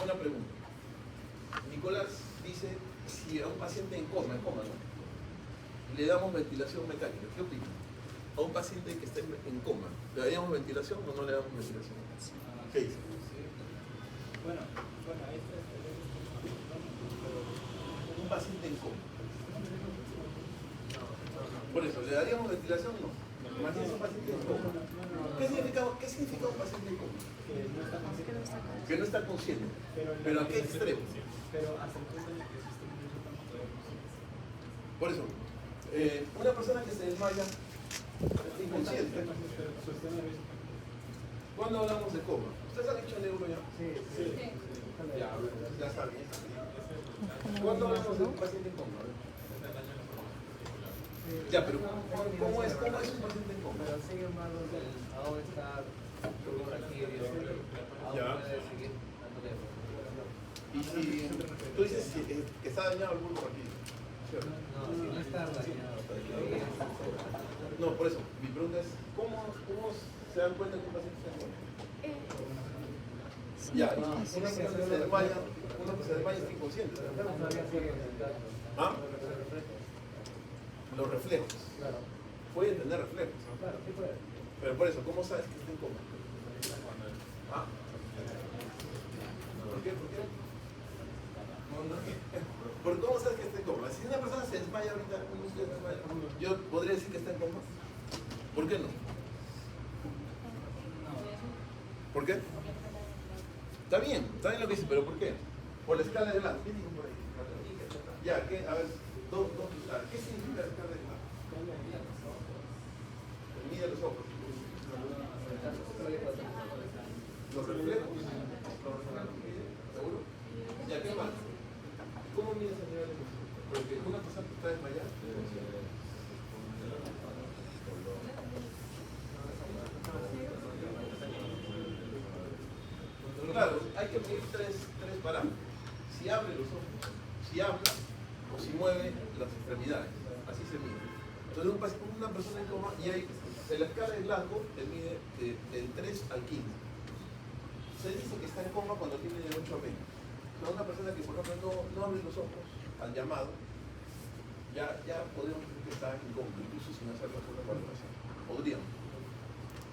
Una pregunta. Nicolás dice, si a un paciente en coma, ¿no? Le damos ventilación mecánica, ¿qué opina? A un paciente que está en coma, ¿le daríamos ventilación o no le damos ventilación? ¿Qué dice? Bueno, ahí está. Un paciente en coma. Por eso, ¿le daríamos ventilación o no? Imagínese un paciente en coma. ¿Qué significa un paciente en coma? Que no está consciente. ¿Pero a qué extremo? Pero hasta el punto en el que el sistema nervioso tampoco podemos. Por eso, una persona que se desmaya es inconsciente. ¿Cuándo hablamos de coma? ¿Ustedes han dicho el euro ya? Sí. Ya saben. ¿Cuándo hablamos de un paciente en coma? Ya, pero ¿cómo es un paciente en coma? Pero sin embargo, aún está con taquidio, Ya. aún puede seguir dándole. Y si tú dices que está dañado el bulbo aquí, ¿cierto? No, si no está dañado, porque ahí es. No, por eso, mi pregunta es, ¿cómo se dan cuenta que un paciente está en coma? Ya, y una persona que se desmaya está inconsciente. Todavía sigue intentando. ¿Ah? Los reflejos. Claro, Pueden tener reflejos. claro, sí puede. Pero por eso, ¿cómo sabes que está en coma? ¿Ah? ¿Por qué? ¿Por cómo sabes que está en coma? Si una persona se desmaya ahorita, yo podría decir que está en coma. ¿Por qué no? ¿Por qué? Está bien lo que dice, pero ¿por qué? Por la escala de Glasgow. ¿Qué digo por ahí? Ya, a ver, ¿qué significa la escala de Glasgow? Mide los ojos. Los reflejos. ¿Seguro? Ya, ¿qué más? ¿Cómo mide ese nivel de emoción? Porque una persona que está desmayada. Claro, hay que medir tres parámetros. Si abre los ojos, si habla o si mueve las extremidades. Así se mide. Entonces una persona en coma, y hay, en la escala de Glasgow te mide del 3 al 15. Se dice que está en coma cuando tiene de 8 a 20. Pero una persona que por ejemplo no abre los ojos al llamado, ya podemos decir que está en coma, incluso sin hacer la valoración. Podríamos.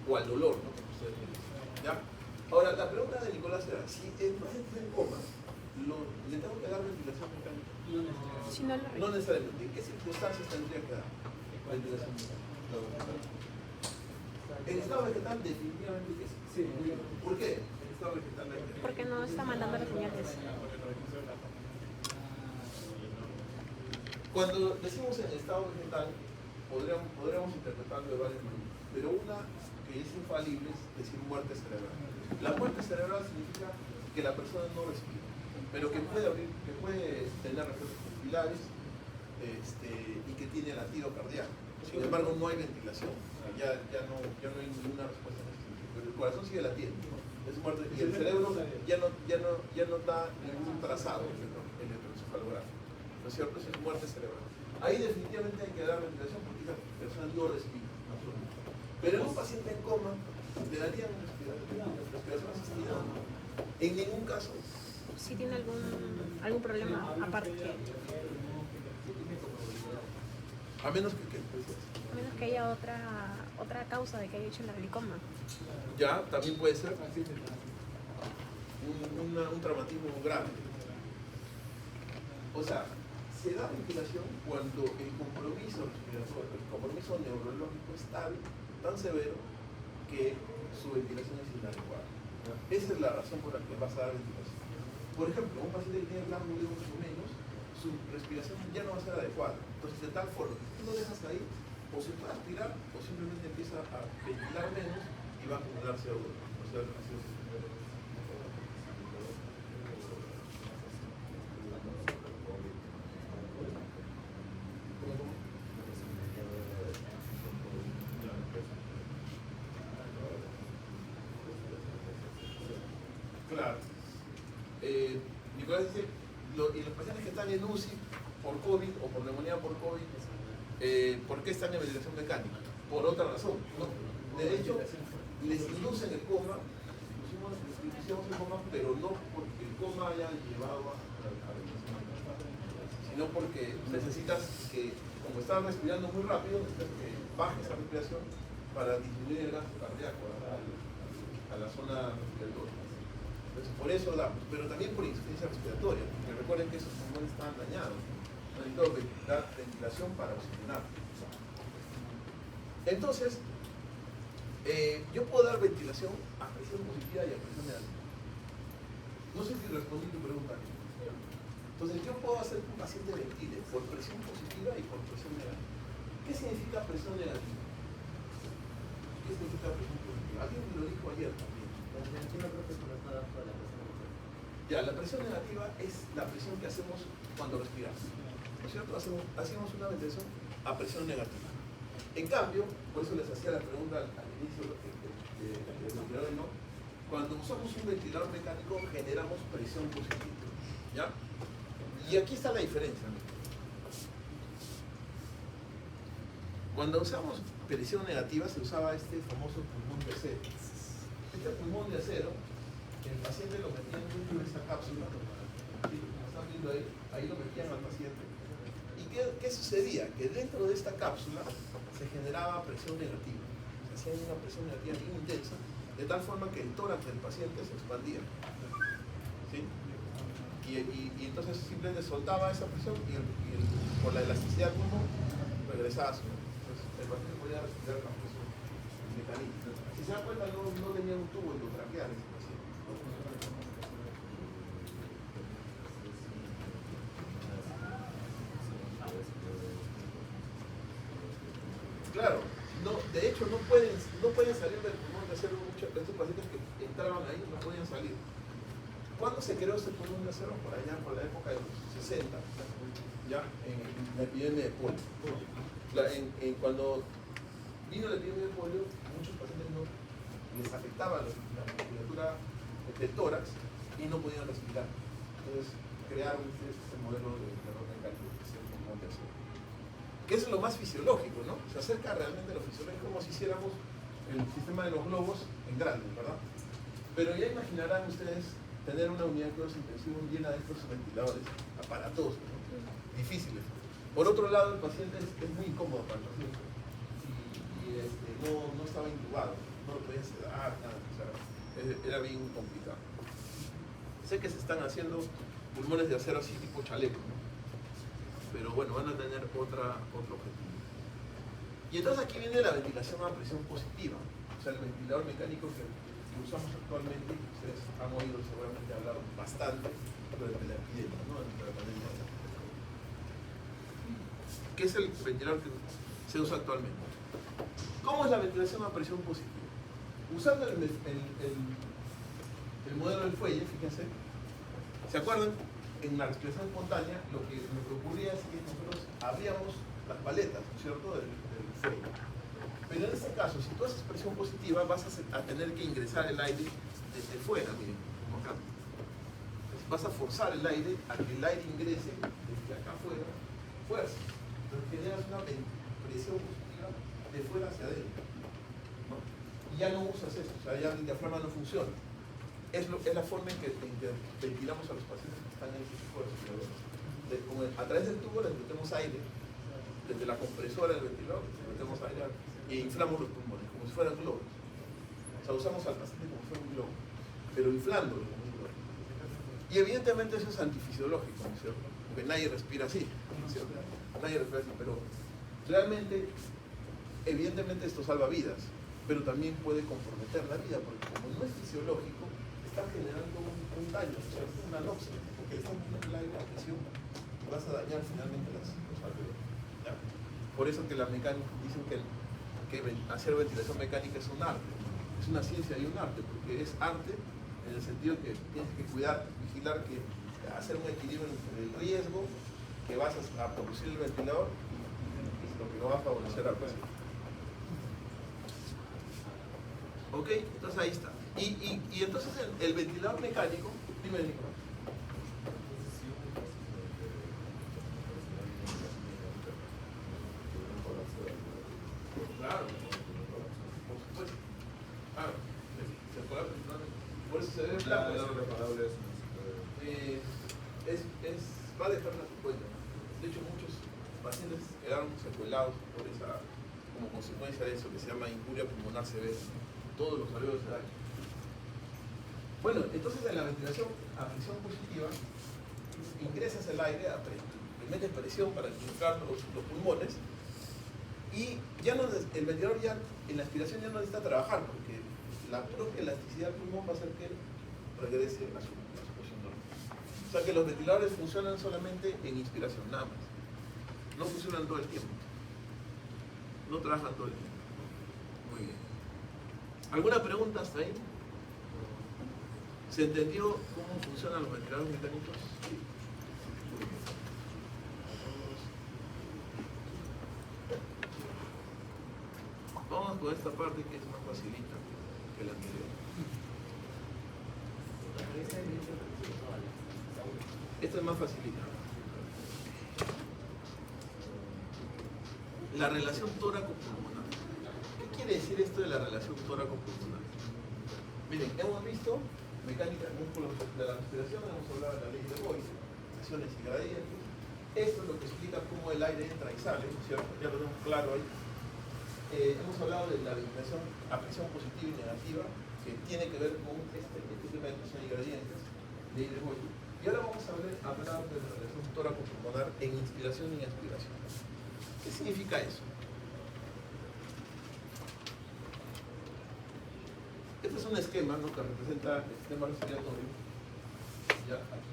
O al dolor, ¿no? ¿Ya? Ahora, la pregunta de Nicolás era, si el paciente está en coma, ¿le tengo que dar ventilación mecánica? Si no lo No necesariamente. ¿En qué circunstancias tendría que dar ventilación mecánica? En estado vegetal definitivamente que sí. ¿Por qué? En estado vegetal porque no está mandando las señales. Cuando decimos en estado vegetal, podríamos interpretarlo de varias maneras, pero una que es infalible es decir muerte cerebral. La muerte cerebral significa que la persona no respira, pero que puede tener reflejos pupilares y que tiene latido cardíaco. Sin embargo, no hay ventilación, ya no hay ninguna respuesta en ese sentido, pero el corazón sigue latiendo, es muerte, y el cerebro ya no da ningún trazado electroencefalográfico, ¿no es cierto? Eso es muerte cerebral. Ahí definitivamente hay que dar ventilación porque esa persona no respira, absolutamente. Pero en un paciente en coma, ¿le darían respiración asistida? En ningún caso. Si tiene algún problema aparte, A menos que a menos que haya otra causa de que haya hecho el coma. ya también puede ser un traumatismo grave. O sea, se da ventilación cuando el compromiso respiratorio, el compromiso neurológico es tan severo que su ventilación es inadecuada. Esa es la razón por la que vas a dar ventilación. por ejemplo, un paciente que tiene rango de 8 o menos, su respiración ya no va a ser adecuada. Entonces, de tal forma, tú lo dejas ahí, o se puede aspirar, o simplemente empieza a ventilar menos y va a acumular CO2. O sea, claro. Nicolás dice, y los pacientes que están en UCI por COVID o por neumonía por COVID, ¿por qué están en ventilación mecánica? Por otra razón, ¿no? De hecho, les inducen el coma, hicimos el coma, pero no porque el coma haya llevado a sino porque necesitas que, como estás respirando muy rápido, necesitas que baje esa respiración para disminuir el gasto cardíaco a la zona respiratoria. Entonces, por eso damos, pero también por insuficiencia respiratoria, porque recuerden que esos pulmones están dañados. Necesito dar ventilación para oxigenar. Entonces, yo puedo dar ventilación a presión positiva y a presión negativa. No sé si respondí tu pregunta. Entonces, yo puedo hacer que un paciente ventile por presión positiva y por presión negativa. ¿Qué significa presión negativa? ¿Qué significa presión positiva? Alguien me lo dijo ayer también. Ya, la presión negativa es la presión que hacemos cuando respiramos. ¿No es cierto? Hacemos una ventilación a presión negativa. En cambio, por eso les hacía la pregunta al inicio del ventilador, ¿no? Cuando usamos un ventilador mecánico generamos presión positiva. ¿Ya? Y aquí está la diferencia. Cuando usamos presión negativa se usaba este famoso pulmón de acero. Este pulmón de acero, el paciente lo metía dentro de esta cápsula, ¿sí? Como están viendo ahí lo metían al paciente. ¿Y qué sucedía? Que dentro de esta cápsula se generaba presión negativa. Se hacía una presión negativa bien intensa, de tal forma que el tórax del paciente se expandía. ¿Sí? Y entonces simplemente soltaba esa presión y por la elasticidad del pulmón regresaba a su. Entonces el paciente podía respirar con presión mecánica. Si se dan cuenta, no tenía un tubo endotraqueal ese paciente. Claro, de hecho no pueden salir del pulmón de acero. Muchos de estos pacientes que entraban ahí no podían salir. ¿Cuándo se creó este pulmón de acero? Por allá, por la época de los 60, ya, en la epidemia de polio. Cuando vino la epidemia de polio, muchos pacientes les afectaba la musculatura del tórax y no podían respirar. Entonces crearon este modelo de ventilador mecánico, que es el pulmón de acero. Que es lo más fisiológico, ¿no? Se acerca realmente a lo fisiológico, como si hiciéramos el sistema de los globos en grande, ¿verdad? Pero ya imaginarán ustedes tener una unidad de cuidados intensivos llena de estos ventiladores aparatosos, ¿no? Difíciles. Por otro lado, el paciente es muy incómodo para el paciente y no estaba intubado, no lo podía sedar, nada, o sea, era bien complicado. Sé que se están haciendo pulmones de acero así tipo chaleco, ¿no? Pero bueno, van a tener otro objetivo. Y entonces aquí viene la ventilación a presión positiva, o sea, el ventilador mecánico que usamos actualmente, y ustedes han oído seguramente hablar bastante durante la epidemia, ¿no? Durante la pandemia. ¿Qué es el ventilador que se usa actualmente? ¿Cómo es la ventilación a presión positiva? Usando el modelo del fuelle, fíjense, ¿se acuerdan? En la respiración espontánea lo que ocurría es que nosotros abríamos las paletas, ¿no es cierto?, del fuelle. Pero en este caso, si tú haces presión positiva, vas a tener que ingresar el aire desde fuera, miren, como acá. Entonces, vas a forzar el aire a que el aire ingrese desde acá afuera, fuerza. Entonces generas una presión positiva de fuera hacia adentro, ¿no? Y ya no usas esto, o sea, ya el diafragma no funciona. Es la forma en que ventilamos a los pacientes que están en ese tipo de respiradores. A través del tubo les metemos aire, desde la compresora del ventilador, les metemos aire e inflamos los pulmones, como si fueran globos. O sea, usamos al paciente como si fuera un globo, pero inflándolo como un globo. Y evidentemente eso es antifisiológico, ¿no es cierto? Porque nadie respira así, ¿no es cierto? Nadie respira así, pero realmente, evidentemente esto salva vidas, pero también puede comprometer la vida, porque como no es fisiológico, está generando un daño, o sea, es una anoxia, porque le están poniendo el aire a presión y vas a dañar finalmente los alveolos. ¿Ya? Por eso que la mecánica dicen que hacer ventilación mecánica es un arte, es una ciencia y un arte, porque es arte en el sentido que tienes que cuidar, vigilar, que hacer un equilibrio entre el riesgo que vas a producir el ventilador y lo que lo va a favorecer al paciente. Ok, entonces ahí está. Y entonces el ventilador mecánico, dime Nicolás. Claro, por supuesto. Claro, por eso se debe blanco. Va a dejar una secuela. De hecho, muchos pacientes quedaron secuelados por esa, como consecuencia de eso, que se llama injuria pulmonar severa. Todos los alveolos se dañan. Bueno, entonces en la ventilación a presión positiva, ingresas el aire, le metes presión para inflar los pulmones y ya no, el ventilador ya en la aspiración ya no necesita trabajar porque la propia elasticidad del pulmón va a hacer que regrese a su posición normal. O sea que los ventiladores funcionan solamente en inspiración, nada más. No funcionan todo el tiempo. No trabajan todo el tiempo. Muy bien. ¿Alguna pregunta hasta ahí? ¿Se entendió cómo funcionan los ventiladores mecánicos? Sí. Vamos con esta parte que es más facilita que la anterior. Esta es más facilita. La relación tóraco-pulmonar. ¿Qué quiere decir esto de la relación tóraco-pulmonar? Miren, hemos visto mecánica de músculos de la respiración, hemos hablado de la ley de Boyle, presiones y gradientes. Esto es lo que explica cómo el aire entra y sale, ¿cierto? Ya lo tenemos claro ahí. Hemos hablado de la ventilación a presión positiva y negativa, que tiene que ver con este tema de presión y gradientes, ley de Boyle. Y ahora vamos a hablar de la relación tóraco-pulmonar en inspiración y expiración. ¿Qué significa eso? Este es un esquema, ¿no?, que representa el sistema respiratorio. Ya, aquí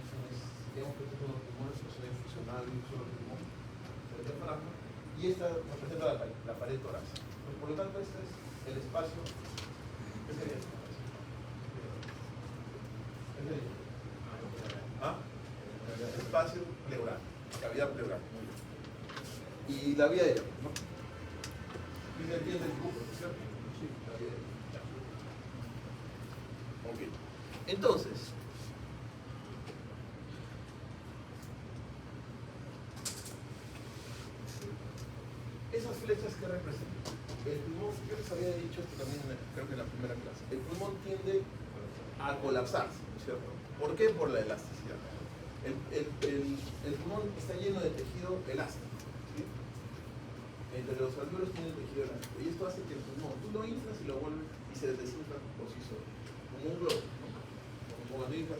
digamos que estos son los pulmones, que son infusional y un solo pulmón, el diafragma, y esta representa la pared torácica. Por lo tanto, este es el espacio. ¿Qué sería esto? ¿Qué sería? ¿Ah? Espacio pleural, cavidad pleural. Y la vía aérea, ¿no? ¿Y se entiende el cubo, cierto? Sí, la vía aérea. Ok. Entonces, esas flechas que representan, el pulmón, yo les había dicho esto también creo que en la primera clase, el pulmón tiende a colapsarse, ¿no es cierto? ¿Por qué? Por la elasticidad. El pulmón está lleno de tejido elástico, ¿sí? Entre los alveolos tiene el tejido elástico y esto hace que el pulmón, tú lo inflas y lo vuelves y se desinfla por sí solo, como un globo, ¿no? Como cuando inflas.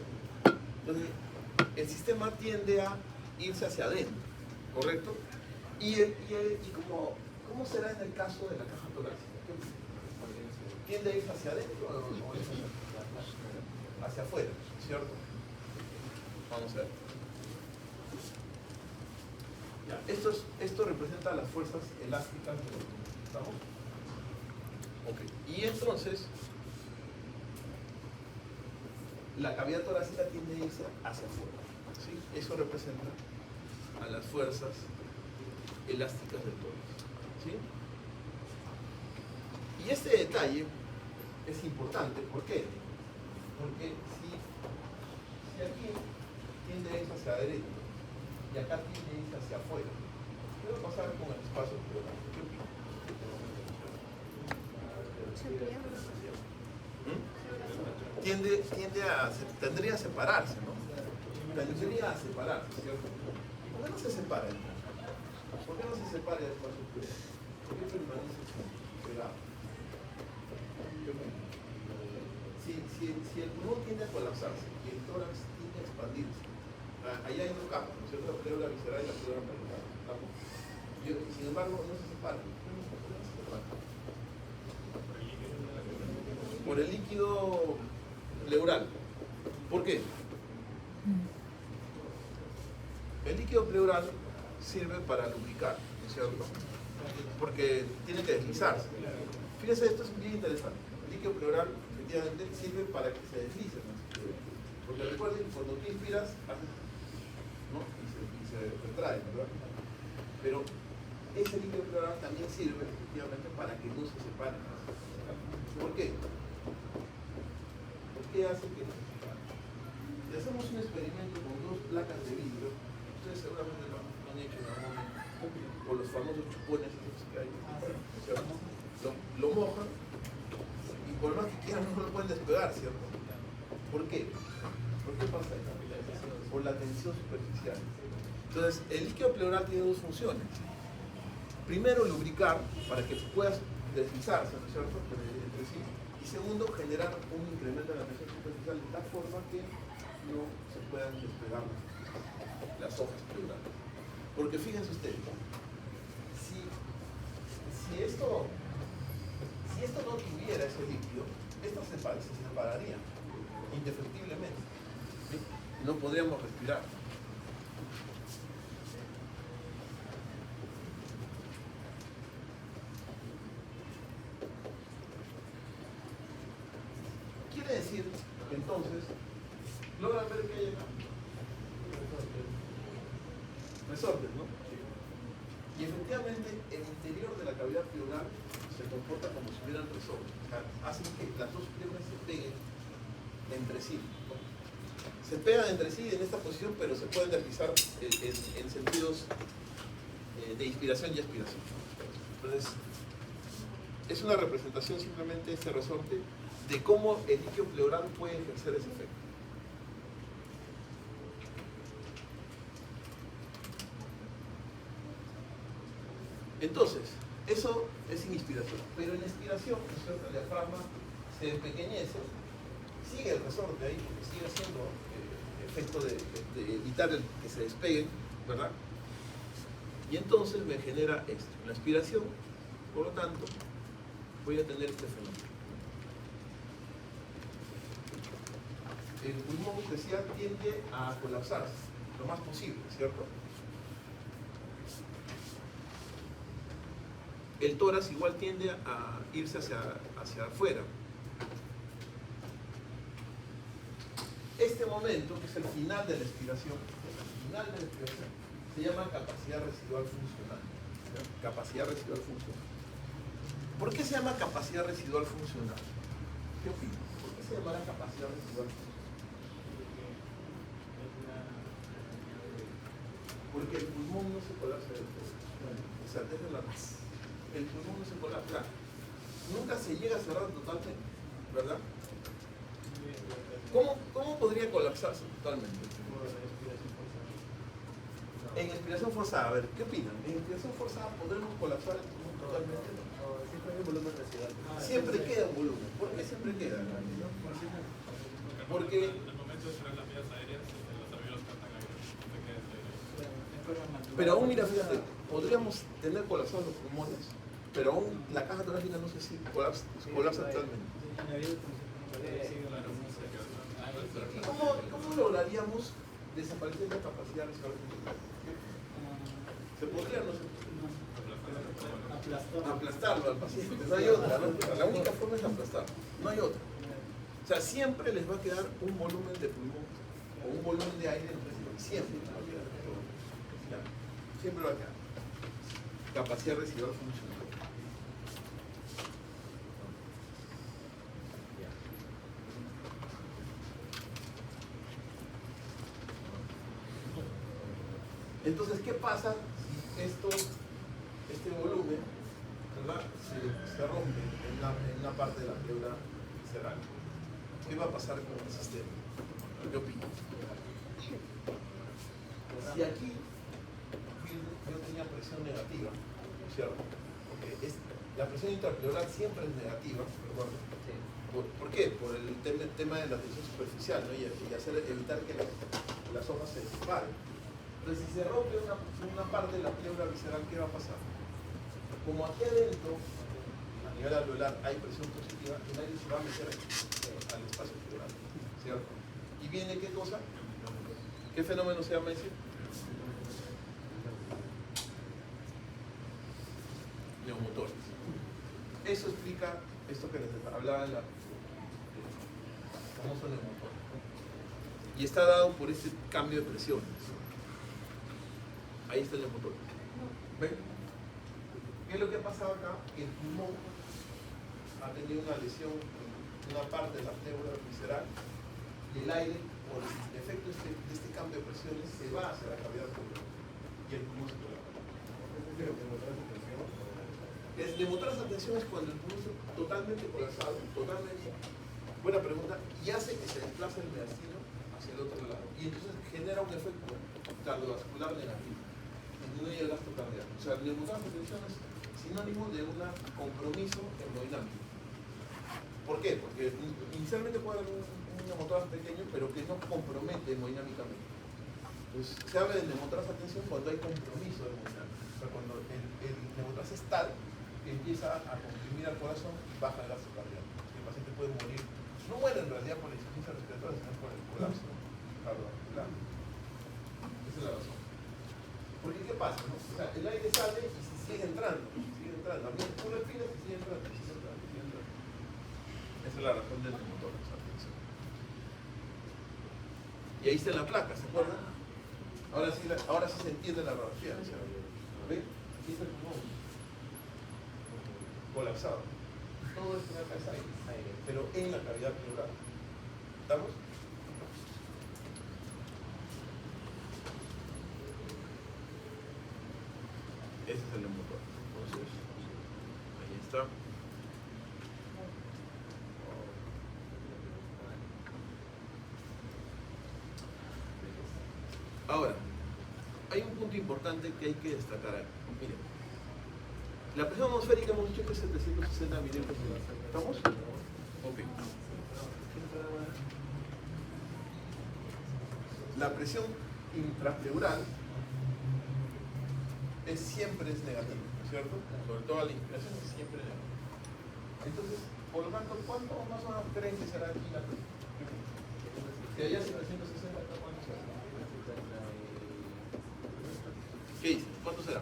Entonces, el sistema tiende a irse hacia adentro, ¿correcto? ¿Y cómo será en el caso de la caja torácica? ¿Tiende a irse hacia adentro o hacia afuera? ¿Cierto? Vamos a ver. Ya, esto representa las fuerzas elásticas de los pulmones. ¿Estamos? Ok. Y entonces, la cavidad torácica tiende a irse hacia afuera. ¿Sí? Eso representa a las fuerzas elásticas del tórax. ¿Sí? Y este detalle es importante. ¿Por qué? Porque si aquí tiende a irse hacia adentro y acá tiende a irse hacia afuera, ¿qué va a pasar con el espacio pleural? ¿Qué opinas? Tendría a separarse, ¿no? Tendría a separarse, ¿cierto? ¿Y por qué no se separa entonces? ¿Por qué no se separa el espacio pleural? ¿Por qué permanece pegado? Si el pulmón tiende a colapsarse y el tórax tiende a expandirse, ahí hay dos capas, ¿no es cierto? La pleura visceral y la pleura pleural. Sin embargo, no se separan. Por el líquido pleural. El líquido pleural sirve para lubricar, ¿no es cierto? Porque tiene que deslizarse. Fíjense, esto es bien interesante. El líquido pleural efectivamente sirve para que se deslice, ¿no? Porque recuerden, cuando tú inspiras, haces, ¿no? y se retrae, ¿verdad? Pero ese líquido pleural también sirve efectivamente para que no se separe. ¿Por qué? ¿Por qué hace que no se separe? Si hacemos un experimento con dos placas de vidrio, ustedes seguramente lo han hecho en algún momento, con los famosos chupones esos que hay, ¿no es cierto? Lo mojan y por más que quieran no lo pueden despegar, ¿cierto? ¿Por qué? ¿Por qué pasa eso? Por la tensión superficial. Entonces, el líquido pleural tiene dos funciones. Primero, lubricar para que puedas deslizarse, ¿no es cierto?, entre sí. Y segundo, generar un incremento en la tensión superficial de tal forma que no se puedan despegar las hojas pleurales. Porque fíjense ustedes, si esto no tuviera ese líquido, estas se separarían indefectiblemente. ¿Sí? No podríamos respirar. Quiere decir que entonces, logran ver que hay acá resortes, ¿no? Y efectivamente el interior de la cavidad pleural se comporta como si hubieran resortes. O sea, hacen que las dos piernas se peguen entre sí, ¿no? Se pegan entre sí en esta posición, pero se pueden deslizar en sentidos de inspiración y expiración. Entonces, es una representación simplemente este resorte de cómo el líquido pleural puede ejercer ese efecto. Entonces, eso es sin inspiración, pero en expiración, ¿no es cierto?, el diafragma se empequeñece, sigue el resorte ahí, porque sigue haciendo efecto de evitar que se despeguen, ¿verdad? Y entonces me genera esto, la expiración, por lo tanto, voy a tener este fenómeno. El pulmón, decía, tiende a colapsarse lo más posible, ¿cierto? El tórax igual tiende a irse hacia afuera. Este momento, que es el final de la expiración, se llama capacidad residual funcional. ¿Sí? Capacidad residual funcional. ¿Por qué se llama capacidad residual funcional? ¿Qué opinan? ¿Por qué se llama la capacidad residual funcional? Porque el pulmón no se colapsa del todo. O sea, esa es la razón. El pulmón no se colapsa. Nunca se llega a cerrar totalmente, ¿verdad? ¿Cómo podría colapsarse totalmente? En expiración forzada, a ver, ¿qué opinan? En expiración forzada podremos colapsar el pulmón totalmente. Siempre hay un volumen residual. Siempre queda un volumen. ¿Por qué siempre queda? Porque al momento de cerrar las vías aéreas, los alveolos captan aire. Se queda ese aire. pero aún, mira, fíjate, podríamos tener colapsados los pulmones, pero aún la caja torácica no sé si colapsa totalmente. ¿Cómo lograríamos desaparecer la capacidad residual funcional? ¿Se podría o no se podría? Aplastarlo al paciente, no hay otra, ¿no? La única forma es aplastarlo, no hay otra. O sea, siempre les va a quedar un volumen de pulmón o un volumen de aire en el residual, siempre va a quedar. ¿Ya? Siempre va a quedar. Capacidad residual funcional. Entonces, ¿qué pasa si este volumen, ¿verdad?, se rompe en una parte de la pleura visceral? ¿Qué va a pasar con el sistema? ¿Qué opinas? Si aquí yo tenía presión negativa, ¿cierto? Porque la presión intrapleural siempre es negativa, ¿recuerdan? ¿Por qué? Por el tema de la tensión superficial, ¿no? Y evitar que las hojas se separen. Entonces, si se rompe una parte de la pleura visceral, ¿qué va a pasar? Como aquí adentro, a nivel alveolar, hay presión positiva, el aire se va a meter al espacio pleural, ¿cierto? ¿Y viene qué cosa? ¿Qué fenómeno se llama ese? Eso explica esto que les hablaba en la famoso neumotor. Y está dado por este cambio de presiones. Ahí está el neumotor. ¿Ven? ¿Qué es lo que ha pasado acá? El pulmón ha tenido una lesión en una parte de la pleura visceral y el aire, por el efecto de este cambio de presiones, se va hacia la cavidad pulmonar y el pulmón se colapsa. El neumotoras de tensión es cuando el pulmón está totalmente colapsado, totalmente, buena pregunta, y hace que se desplace el mediastino hacia el otro lado. Y entonces genera un efecto cardiovascular negativo, disminuye el gasto cardíaco. O sea, el neumotoras de tensión es sinónimo de un compromiso hemodinámico. ¿Por qué? Porque inicialmente puede haber un neumotoras pequeño, pero que no compromete hemodinámicamente. Pues se habla de neumotoras de tensión cuando hay compromiso hemodinámico. O sea, cuando el neumotoras es tal que empieza a comprimir al corazón y baja el gasto cardíaco. El paciente puede morir, no muere en realidad por la insuficiencia respiratoria, sino por el colapso cardiovascular. Esa es la razón. Porque ¿qué pasa? No? O sea, el aire sale y se sigue entrando. A mí tú respiras y sigue entrando. Esa es la razón del neumotor. Y ahí está en la placa, ¿se acuerdan? Ahora sí se entiende la radiografía. ¿Ven? Aquí está el pulmón colapsado. Todo esto acá es aire, pero en la cavidad pleural. ¿Estamos? Ese es el neumotor. Entonces, ahí está. Ahora, hay un punto importante que hay que destacar aquí. Miren, la presión atmosférica hemos dicho que es 760 milímetros por hora. ¿Estamos? Ok. La presión intrapleural siempre es negativa, ¿cierto? Sobre todo la inspiración es siempre negativa. Entonces, por lo tanto, ¿cuánto más o menos creen que será aquí la presión? Si allá 760, acá ¿cuánto será? ¿Qué dice? ¿Cuánto será?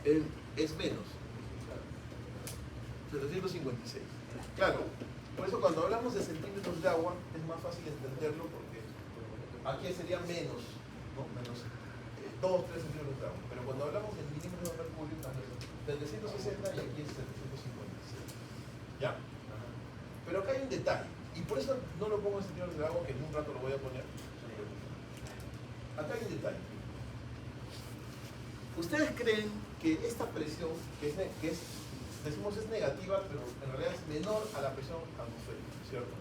Es menos. 756. Claro, por eso cuando hablamos de centímetros de agua es más fácil entenderlo porque aquí sería menos, ¿no? Menos 2 o 3 centímetros de agua. Pero cuando hablamos de milímetros de mercurio, es 760 y aquí es 756. ¿Ya? Pero acá hay un detalle, y por eso no lo pongo en centímetros de agua, que en un rato lo voy a poner. Acá hay un detalle. ¿Ustedes creen que esta presión, decimos es negativa, pero en realidad es menor a la presión atmosférica, ¿cierto?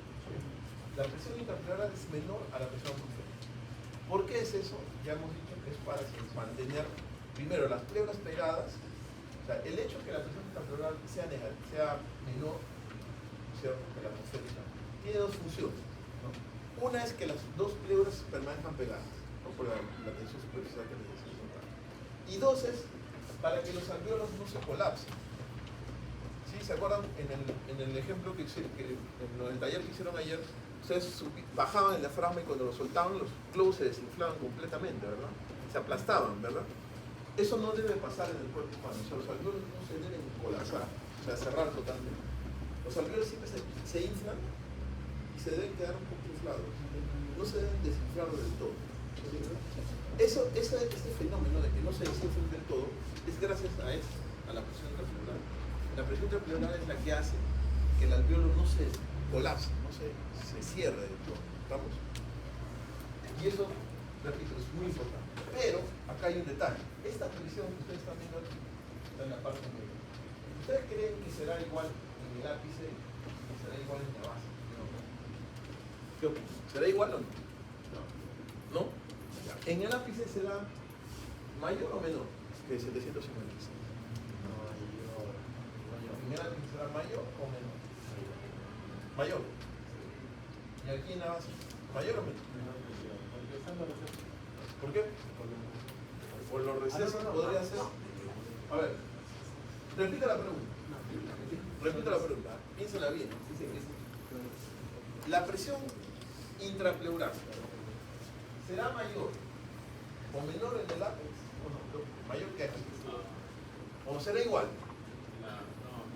La presión intrapleural es menor a la presión atmosférica. ¿Por qué es eso? Ya hemos dicho que es para mantener, primero, las pleuras pegadas. O sea, el hecho de que la presión intrapleural sea menor, ¿cierto?, que la atmosférica, tiene dos funciones, ¿no? Una es que las dos pleuras permanezcan pegadas, ¿no?, por la tensión superficial que les decía. Y dos es para que los alvéolos no se colapsen. ¿Sí? ¿Se acuerdan? En el ejemplo que en el taller que hicieron ayer, ustedes bajaban el diafragma y cuando lo soltaban los globos se desinflaban completamente, ¿verdad? Se aplastaban, ¿verdad? Eso no debe pasar en el cuerpo humano. O sea, los alvéolos no se deben colapsar, o sea, cerrar totalmente. Los alvéolos siempre se inflan y se deben quedar un poco inflados. No se deben desinflar del todo. Este fenómeno de que no se desinflen del todo es gracias a la presión intrapleural. La presión intrapleural es la que hace que el alvéolo no se colapse, no se cierre del todo. ¿Estamos? Y eso, repito, es muy importante. Pero acá hay un detalle. Esta presión que ustedes están viendo aquí está en la parte media. ¿Ustedes creen que será igual en el ápice y será igual en la base? ¿Qué opinan? ¿Será igual o no? ¿No? En el ápice será mayor o menor que 756. En el ápice será mayor o menor. Mayor. Y aquí en la base, mayor o menor. ¿Por qué? Por los recesos podría ser. A ver, repita la pregunta. Repita la pregunta. Piénsala bien. La presión intrapleural será mayor o menor en el ápice, o no, mayor que aquí, o será igual. La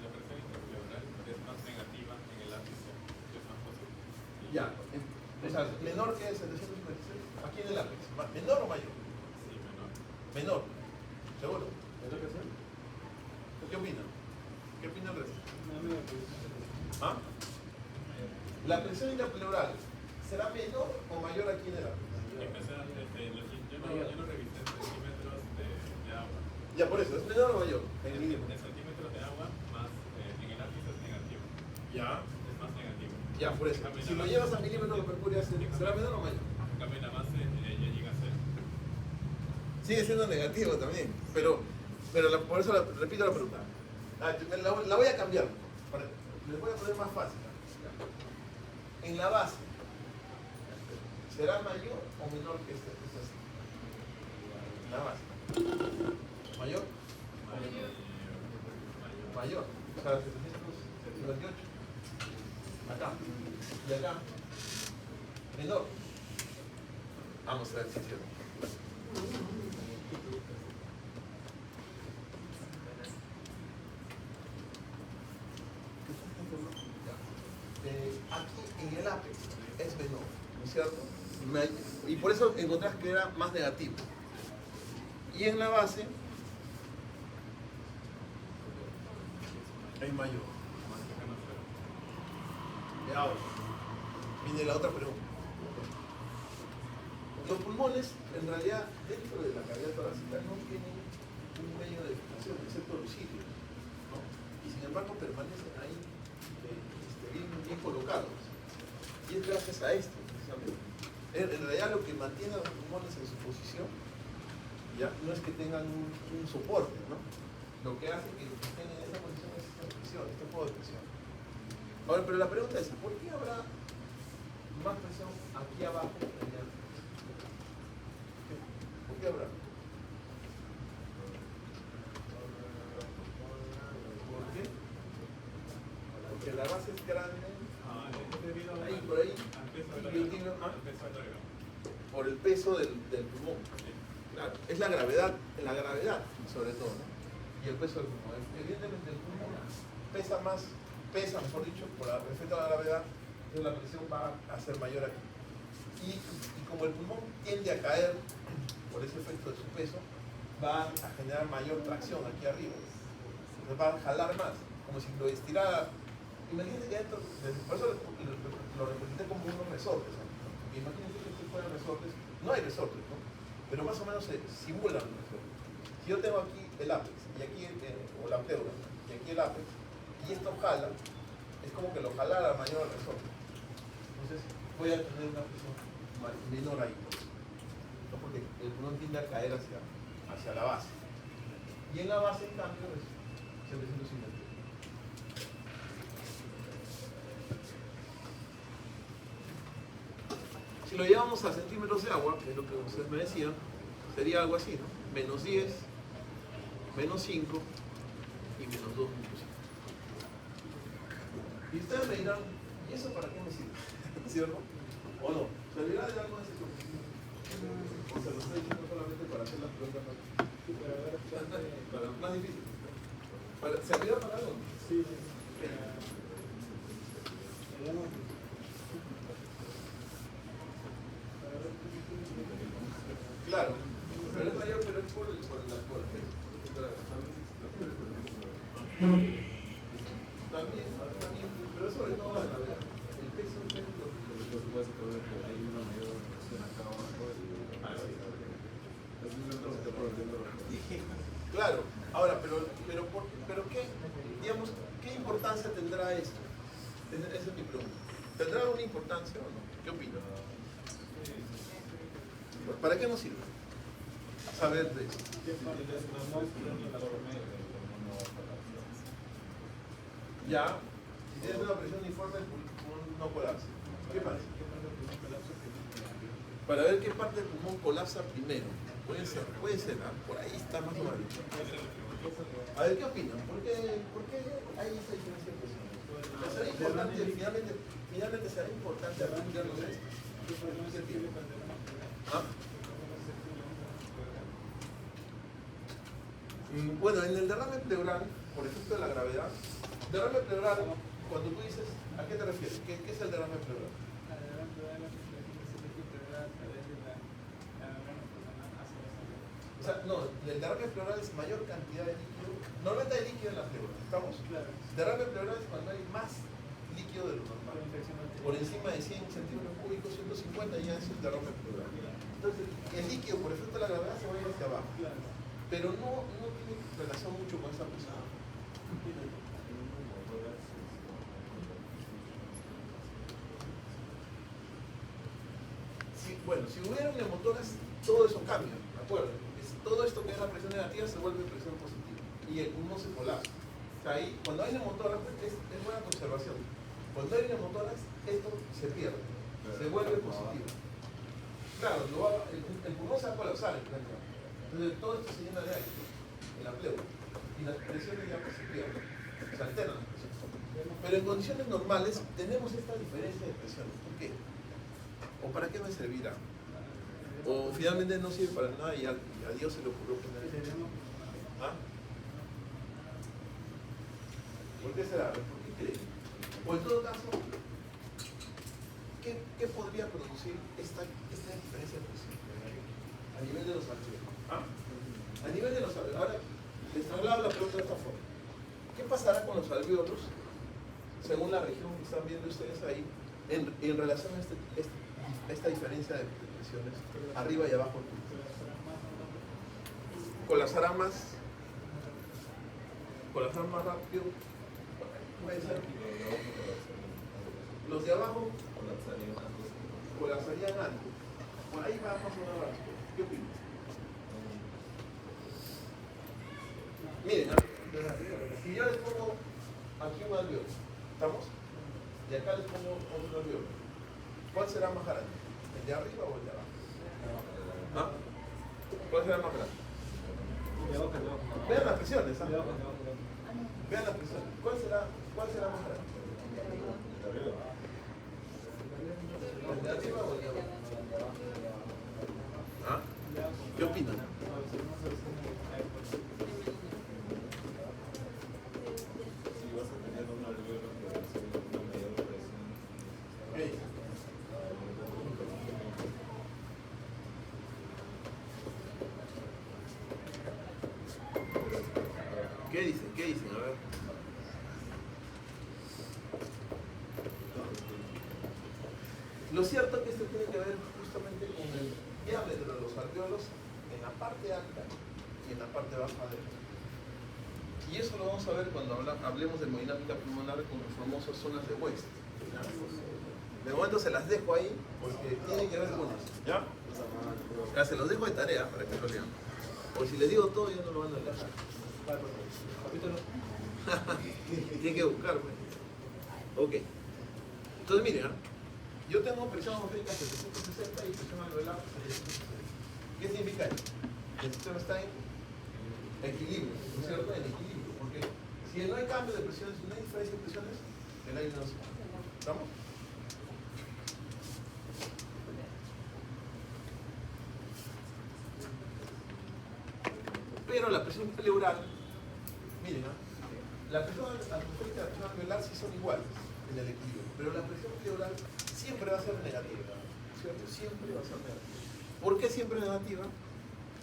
presión Ya, o sea, menor que 756, aquí en el ápice, ¿menor o mayor? Sí, menor. Menor, ¿seguro? ¿Menor que sea? ¿Qué opinan? ¿Qué opina el resto? ¿Ah? ¿La presión intrapleural será menor o mayor aquí en el ápice? Yo no revisé centímetros de agua. Ya, por eso, ¿es menor o mayor? En el mínimo. En centímetros de agua, más en el ápice es negativo. Ya. Es más negativo. Ya, por eso. Si lo llevas a milímetros de mercurio, ¿será menor o mayor? En cambio, la base ya llega a ser. Sigue siendo negativo también, pero por eso repito la pregunta. La voy a cambiar. Les voy a poner más fácil. En la base, ¿será mayor o menor que este? En la base. ¿Mayor? Mayor. O sea, 758. Acá. Y acá. Menor. Vamos a ver si es cierto. Aquí en el ápice es menor, ¿no es cierto? Y por eso encontrás que era más negativo. Y en la base es mayor. Y ahora, viene la otra pregunta. Los pulmones, en realidad, dentro de la cavidad torácica no tienen un medio de filtración, excepto los cilios, ¿no? Y sin embargo permanecen ahí bien colocados. Y es gracias a esto, precisamente. En realidad lo que mantiene a los pulmones en su posición, ya, no es que tengan un soporte, ¿no? Lo que hace que estén en esa posición es esta presión, este juego de presión. Ahora, pero la pregunta es, ¿por qué habrá más presión aquí abajo que allá? ¿Por qué habrá? ¿Por qué? Porque la base es grande. Ahí, por ahí. Por el peso del pulmón. Claro, es la gravedad sobre todo, ¿no? Y el peso del pulmón. Evidentemente el pulmón pesa, mejor dicho, por respecto a la gravedad, entonces la presión va a ser mayor aquí. Y como el pulmón tiende a caer por ese efecto de su peso, va a generar mayor tracción aquí arriba. Entonces va a jalar más, como si lo estirara. Imagínense que dentro, por eso lo representé como unos resortes, ¿no? Imagínense que estos fueran resortes, no hay resortes, ¿no? Pero más o menos se simulan los resortes. Si yo tengo aquí el ápex, y aquí o la pleura, y aquí el ápex, y esto jala, es como que lo jalara mayor al resorte. Entonces voy a tener una presión menor ahí, ¿no? Porque el pulmón tiende a caer hacia la base. Y en la base, en cambio, se presenta simétrico. Si lo llevamos a centímetros de agua, que es lo que ustedes me decían, sería algo así, ¿no? Menos 10, menos 5 y menos 2.5. Y ustedes me dirán, ¿y eso para qué me sirve? ¿Cierto? ¿O no? ¿Servirá de algo en ese ejercicio? O se lo estoy diciendo solamente para hacer las preguntas más difíciles. ¿Servirá para algo? Sí. Claro, pero es mayor, pero es por el también, pero sobre todo la gravedad. El peso es lo que puede ser que hay una mayor presión acá abajo y claro, ahora, pero ¿qué, digamos, qué importancia tendrá esto? Esa es mi pregunta. ¿Tendrá una importancia o no? ¿Qué opinan? ¿Para qué nos sirve saber de esto? Ya, si tienes una presión uniforme, el pulmón no colapsa. ¿Qué más? Para ver qué parte del pulmón colapsa primero. Puede ser, ¿ah? Por ahí está más o menos. A ver, ¿qué opinan? ¿Por qué hay esa diferencia de presión? ¿Será importante, finalmente será importante aprendernos esto? ¿Qué tiene? ¿Ah? Bueno, en el derrame pleural, por efecto de la gravedad, derrame pleural, cuando tú dices, ¿a qué te refieres? ¿Qué es el derrame pleural? sea, no, el derrame pleural es mayor cantidad de líquido. Normalmente hay líquido en la pleura, ¿estamos? Claro. Derrame pleural es cuando hay más líquido de lo normal. Por encima de 100 centímetros cúbicos, 150 ya es el derrame pleural. Entonces, el líquido por efecto de la gravedad se va a ir hacia abajo. Pero no tiene relación mucho con esa presión. Bueno, si hubiera neumotoras, todo eso cambia, ¿de acuerdo? Todo esto que es la presión negativa se vuelve presión positiva y el pulmón se colapsa. O sea, ahí, cuando hay neumotoras, es buena conservación. Cuando hay neumotoras, esto se pierde, se vuelve positivo. Claro, el pulmón se va a colapsar, entonces todo esto se llena de aire en la pleura y las presiones ya se pierden, se alternan las presiones. Pero en condiciones normales tenemos esta diferencia de presiones. ¿Por qué? ¿O para qué me servirá? O finalmente no sirve para nada y a Dios se le ocurrió poner eso. ¿Ah? ¿Por qué será? ¿Por qué creen? O en todo caso, ¿qué podría producir esta diferencia de presión? A nivel de los alveolos. ¿Ah? A nivel de los alveolos. Ahora, les traslado la pregunta de esta forma. ¿Qué pasará con los alveolos, según la región que están viendo ustedes ahí, en relación a esta diferencia de presiones arriba y abajo? Colapsará más rápido. Puede ser. Los de abajo colapsarían antes. Por ahí va más o menos. ¿Qué opinas? Miren, si yo les pongo aquí un alveolo, ¿estamos? Y acá les pongo otro alveolo, ¿cuál será más grande? ¿El de arriba o el de abajo? ¿Ah? ¿Cuál será más grande? Vean las presiones, ¿ah? Vean las presiones. ¿Cuál será más grande? ¿El de arriba o el de abajo? ¿Ah? ¿Qué opinan? ¿Qué dicen? ¿Qué dicen? A ver. Lo cierto es que esto tiene que ver justamente con el diámetro de los alveolos en la parte alta y en la parte baja del. Y eso lo vamos a ver cuando hablemos de hemodinámica pulmonar con las famosas zonas de West. De momento se las dejo ahí porque tiene que ver con eso. ¿Ya? Ya se los dejo de tarea para que lo lean. O si les digo todo ya no lo van a leer. Tiene que buscar, pues. Ok. Entonces miren, yo tengo presión atmosférica 760 y presión alveolar 760. ¿Qué significa esto? El sistema está en equilibrio, ¿no es cierto? En equilibrio, porque si no hay cambio de presiones, si no hay diferencia de presiones, el aire no se mueve. ¿Estamos? Pero la presión pleural, miren, la presión atmosférica y la presión alveolar sí son iguales en el equilibrio, pero la presión pleural siempre va a ser negativa, ¿cierto? Siempre va a ser negativa. ¿Por qué siempre negativa?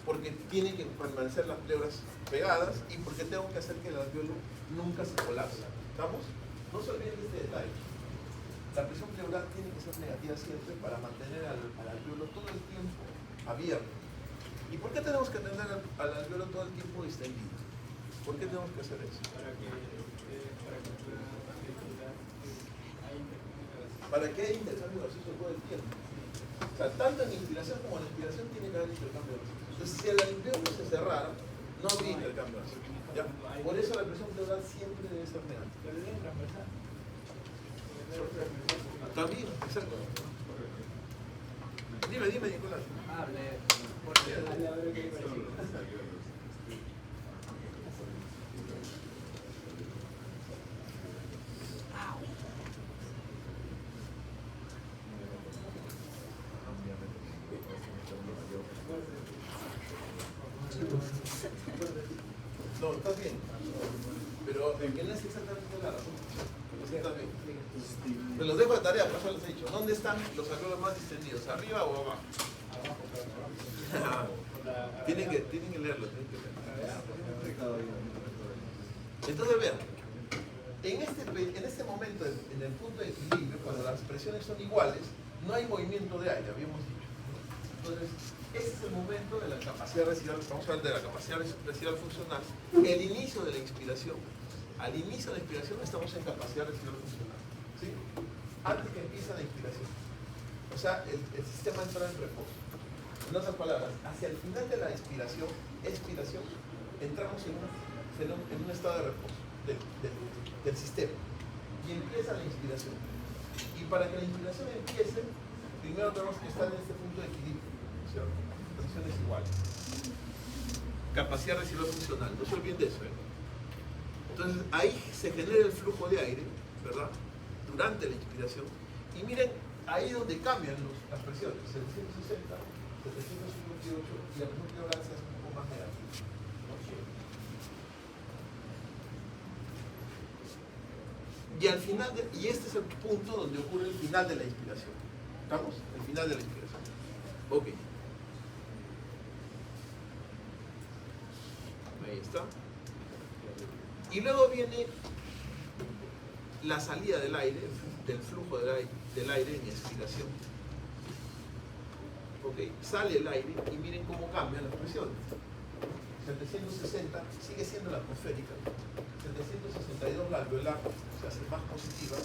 Porque tienen que permanecer las pleuras pegadas y porque tengo que hacer que el alveolo nunca se colapse. ¿Estamos? No se olviden de este detalle. La presión pleural tiene que ser negativa siempre para mantener al alveolo todo el tiempo abierto. ¿Y por qué tenemos que tener al alveolo todo el tiempo distendido? ¿Por qué tenemos que hacer eso? Para que haya intercambio gaseoso todo el tiempo. O sea, tanto en inspiración como en expiración tiene que haber intercambio gaseoso. Entonces, si el alveolo se cerrara, no habría intercambio gaseoso. ¿Ya? Por eso la presión pleural siempre debe ser negativa. También, exacto. Dime, Nicolás. No, estás bien. Pero el que no es exactamente la razón. Estás bien. Me los dejo de tarea, por eso les he dicho. ¿Dónde están los alveolos más distendidos? ¿Arriba o abajo? Tienen que tienen que leerlo. Entonces vean, en este momento, en el punto de equilibrio, cuando las presiones son iguales, no hay movimiento de aire, habíamos dicho. Entonces, ese es el momento de la capacidad residual, vamos a hablar de la capacidad residual funcional, el inicio de la inspiración. Al inicio de la inspiración estamos en capacidad residual funcional, ¿sí? Antes que empiece la inspiración. O sea, el sistema entra en reposo. En otras palabras, hacia el final de la expiración, entramos en un estado de reposo del sistema. Y empieza la inspiración. Y para que la inspiración empiece, primero tenemos que estar en este punto de equilibrio, ¿cierto? Presiones iguales. Capacidad residual funcional, no se olviden de eso, ¿eh? Entonces ahí se genera el flujo de aire, ¿verdad? Durante la inspiración. Y miren, ahí es donde cambian las presiones, 760, 758, y la presión pleural se hace un poco más negativa. Y al final, y este es el punto donde ocurre el final de la inspiración. ¿Estamos? El final de la inspiración. Ok. Ahí está. Y luego viene la salida del aire, del flujo del aire en expiración. Ok, sale el aire y miren cómo cambian las presiones. 760 sigue siendo la atmosférica. 762 la alveolar se hace más positiva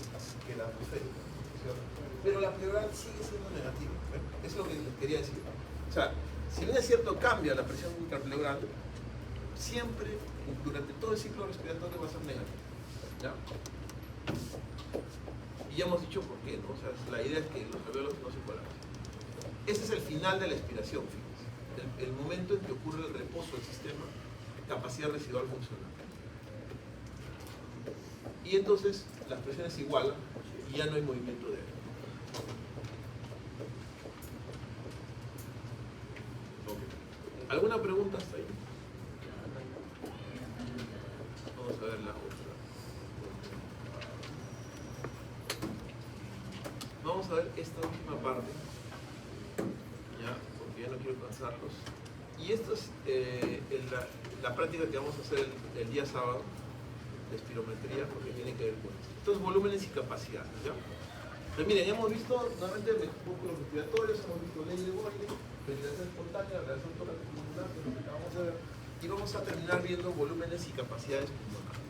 que la atmosférica, ¿cierto? Pero la pleural sigue siendo negativa. Eso es lo que les quería decir. O sea, si bien es cierto cambia la presión intrapleural, siempre durante todo el ciclo respiratorio va a ser negativa, ¿ya? Y ya hemos dicho por qué, ¿no? O sea, la idea es que los alveolos no se colapsen. Ese es el final de la expiración, fíjense. El momento en que ocurre el reposo del sistema, capacidad residual funcional. Y entonces las presiones se igualan y ya no hay movimiento de aire. Okay. ¿Alguna pregunta hasta ahí? Vamos a ver la otra. Vamos a ver esta última parte. Ya, porque ya no quiero cansarlos. Y esto es la práctica que vamos a hacer el día sábado de espirometría, porque tiene que ver con esto. Estos volúmenes y capacidades, ¿ya? Entonces, miren, ya hemos visto nuevamente músculos respiratorios, hemos visto ley de Boyle, ventilación espontánea, relación tórax-pulmonar, que es lo que acabamos de ver, y vamos a terminar viendo volúmenes y capacidades pulmonares.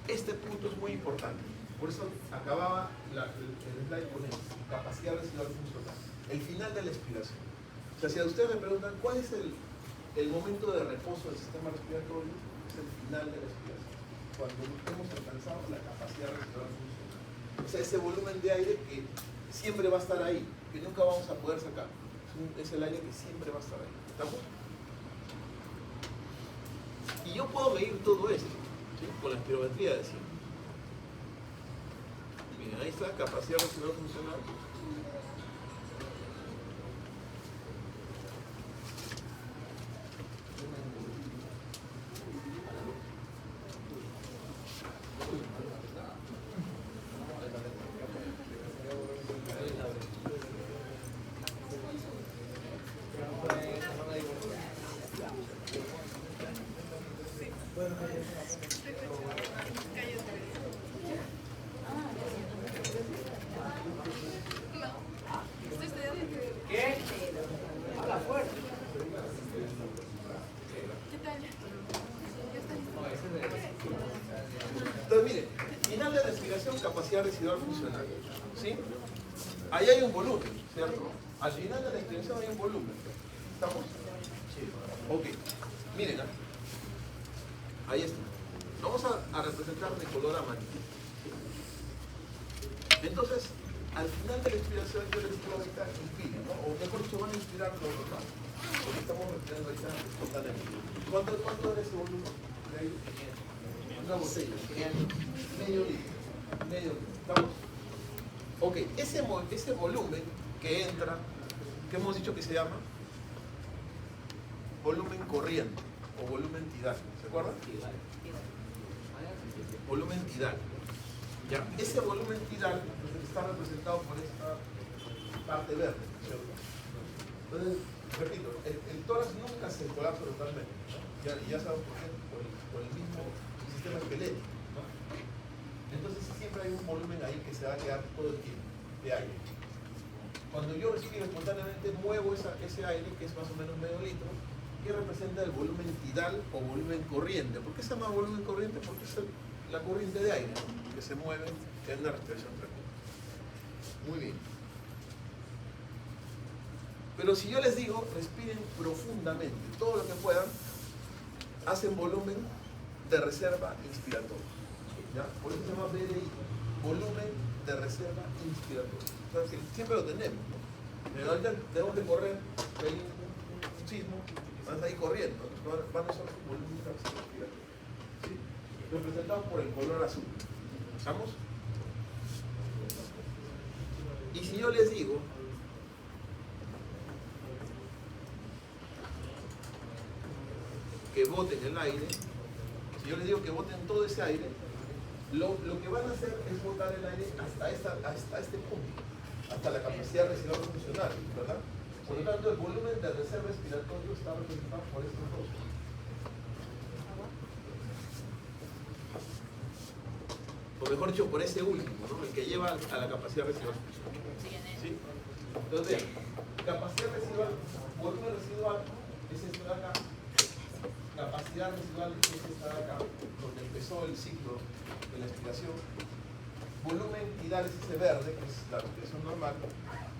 Este punto es muy importante, por eso acababa el slide con esto, capacidad residual funcional, el final de la expiración. O sea, si a ustedes me preguntan cuál es el momento de reposo del sistema respiratorio, es el final de la expiración, cuando hemos alcanzado la capacidad residual funcional. O sea, ese volumen de aire que siempre va a estar ahí, que nunca vamos a poder sacar. Es el aire que siempre va a estar ahí. ¿Estamos? Y yo puedo medir todo esto, ¿sí? Con la espirometría de siempre. Miren, ahí está, capacidad residual funcional. Entonces, miren, final de respiración, capacidad residual funcional, ¿sí? Ahí hay un volumen, ¿cierto? Al final de la respiración hay un volumen. ¿Estamos? Sí. Ok. Miren, ahí está. Vamos a representar de color amarillo. Entonces, al final de la inspiración yo les digo ahorita inspiren, ¿no? O mejor dicho, van a inspirar los demás. Porque estamos respirando ahorita espontáneamente. ¿Cuánto era ese volumen? Una botella. Medio litro. Medio litro. ¿Estamos? Ok, ese volumen que entra, ¿qué hemos dicho que se llama? Volumen corriente o volumen tidal. ¿Se acuerdan? Volumen tidal. Ya. Ese volumen tidal está representado por esta parte verde, ¿cierto? Entonces, repito, el tórax nunca se colapsa totalmente, ¿no? Ya sabemos por qué, por el mismo sistema esquelético, ¿no? Entonces siempre hay un volumen ahí que se va a quedar todo el tiempo, de aire. Cuando yo respiro espontáneamente, muevo ese aire, que es más o menos medio litro, que representa el volumen tidal o volumen corriente. ¿Por qué se llama volumen corriente? Porque es la corriente de aire, ¿no?, que se mueve en una respiración tranquila. Muy bien. Pero si yo les digo, respiren profundamente, todo lo que puedan, hacen volumen de reserva inspiratorio, ¿ya? Por eso se llama BDI, volumen de reserva inspiratorio. O sea, que siempre lo tenemos, ¿no? Pero ahorita tenemos que correr, hay un sismo, van ahí corriendo, van a usar su volumen de reserva inspiratoria, ¿sí? Representado por el color azul. ¿Estamos? Y si yo les digo que boten el aire, si yo les digo que boten todo ese aire, lo que van a hacer es botar el aire hasta este punto, hasta la capacidad residual funcional, ¿verdad? Por lo tanto, el volumen de reserva respiratorio está representado por estos dos. O mejor dicho, por ese último, ¿no?, el que lleva a la capacidad residual funcional. ¿Sí? Entonces, vean, capacidad residual, volumen residual es este de acá. Capacidad residual es esta de acá, donde empezó el ciclo de la expiración. Volumen tidal es ese verde, que es la respiración normal.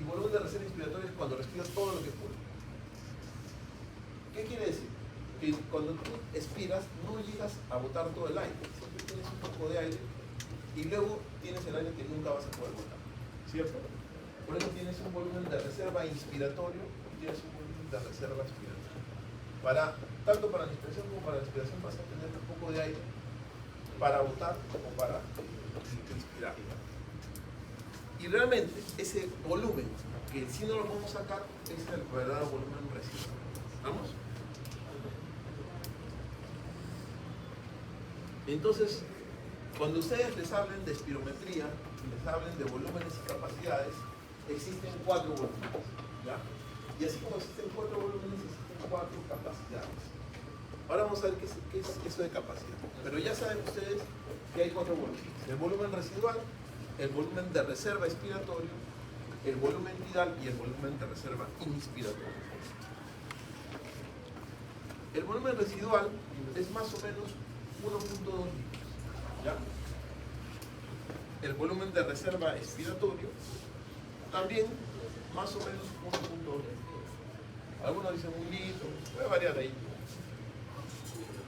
Y volumen de reserva inspiratoria es cuando respiras todo lo que puedes. ¿Qué quiere decir? Que cuando tú expiras no llegas a botar todo el aire. Siempre tienes un poco de aire y luego tienes el aire que nunca vas a poder botar. ¿Cierto? Por eso tienes un volumen de reserva inspiratorio y tienes un volumen de reserva expiratoria. Tanto para la inspiración como para la expiración vas a tener un poco de aire para botar como para inspirar. Y realmente ese volumen, que si no lo podemos sacar, es el verdadero volumen residual. ¿Vamos? Entonces, cuando ustedes les hablen de espirometría, les hablen de volúmenes y capacidades, existen 4 volúmenes, ¿ya? Y así como existen 4 volúmenes, existen 4 capacidades. Ahora vamos a ver qué es eso de capacidad. Pero ya saben ustedes que hay 4 volúmenes. El volumen residual, el volumen de reserva expiratorio, el volumen tidal y el volumen de reserva inspiratorio. El volumen residual es más o menos 1.2 litros, ¿ya? El volumen de reserva expiratorio también más o menos 1.2 litros. Algunos dicen 1 litro, puede variar ahí.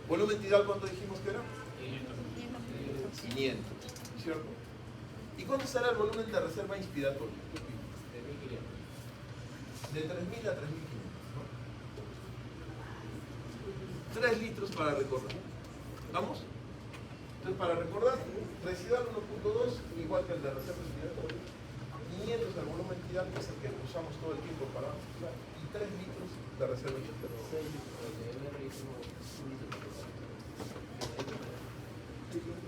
Volumen tidal, ¿cuánto dijimos que era? 500, ¿cierto? ¿Y cuánto será el volumen de reserva inspiratorio? De 3.000 a 3.500, ¿no? 3 litros para recordar. ¿Vamos? Entonces, para recordar, residual 1.2 igual que el de reserva inspiratoria, 500 el volumen tidal, que es el que usamos todo el tiempo para respirar, y 3 litros de reserva inspiratoria.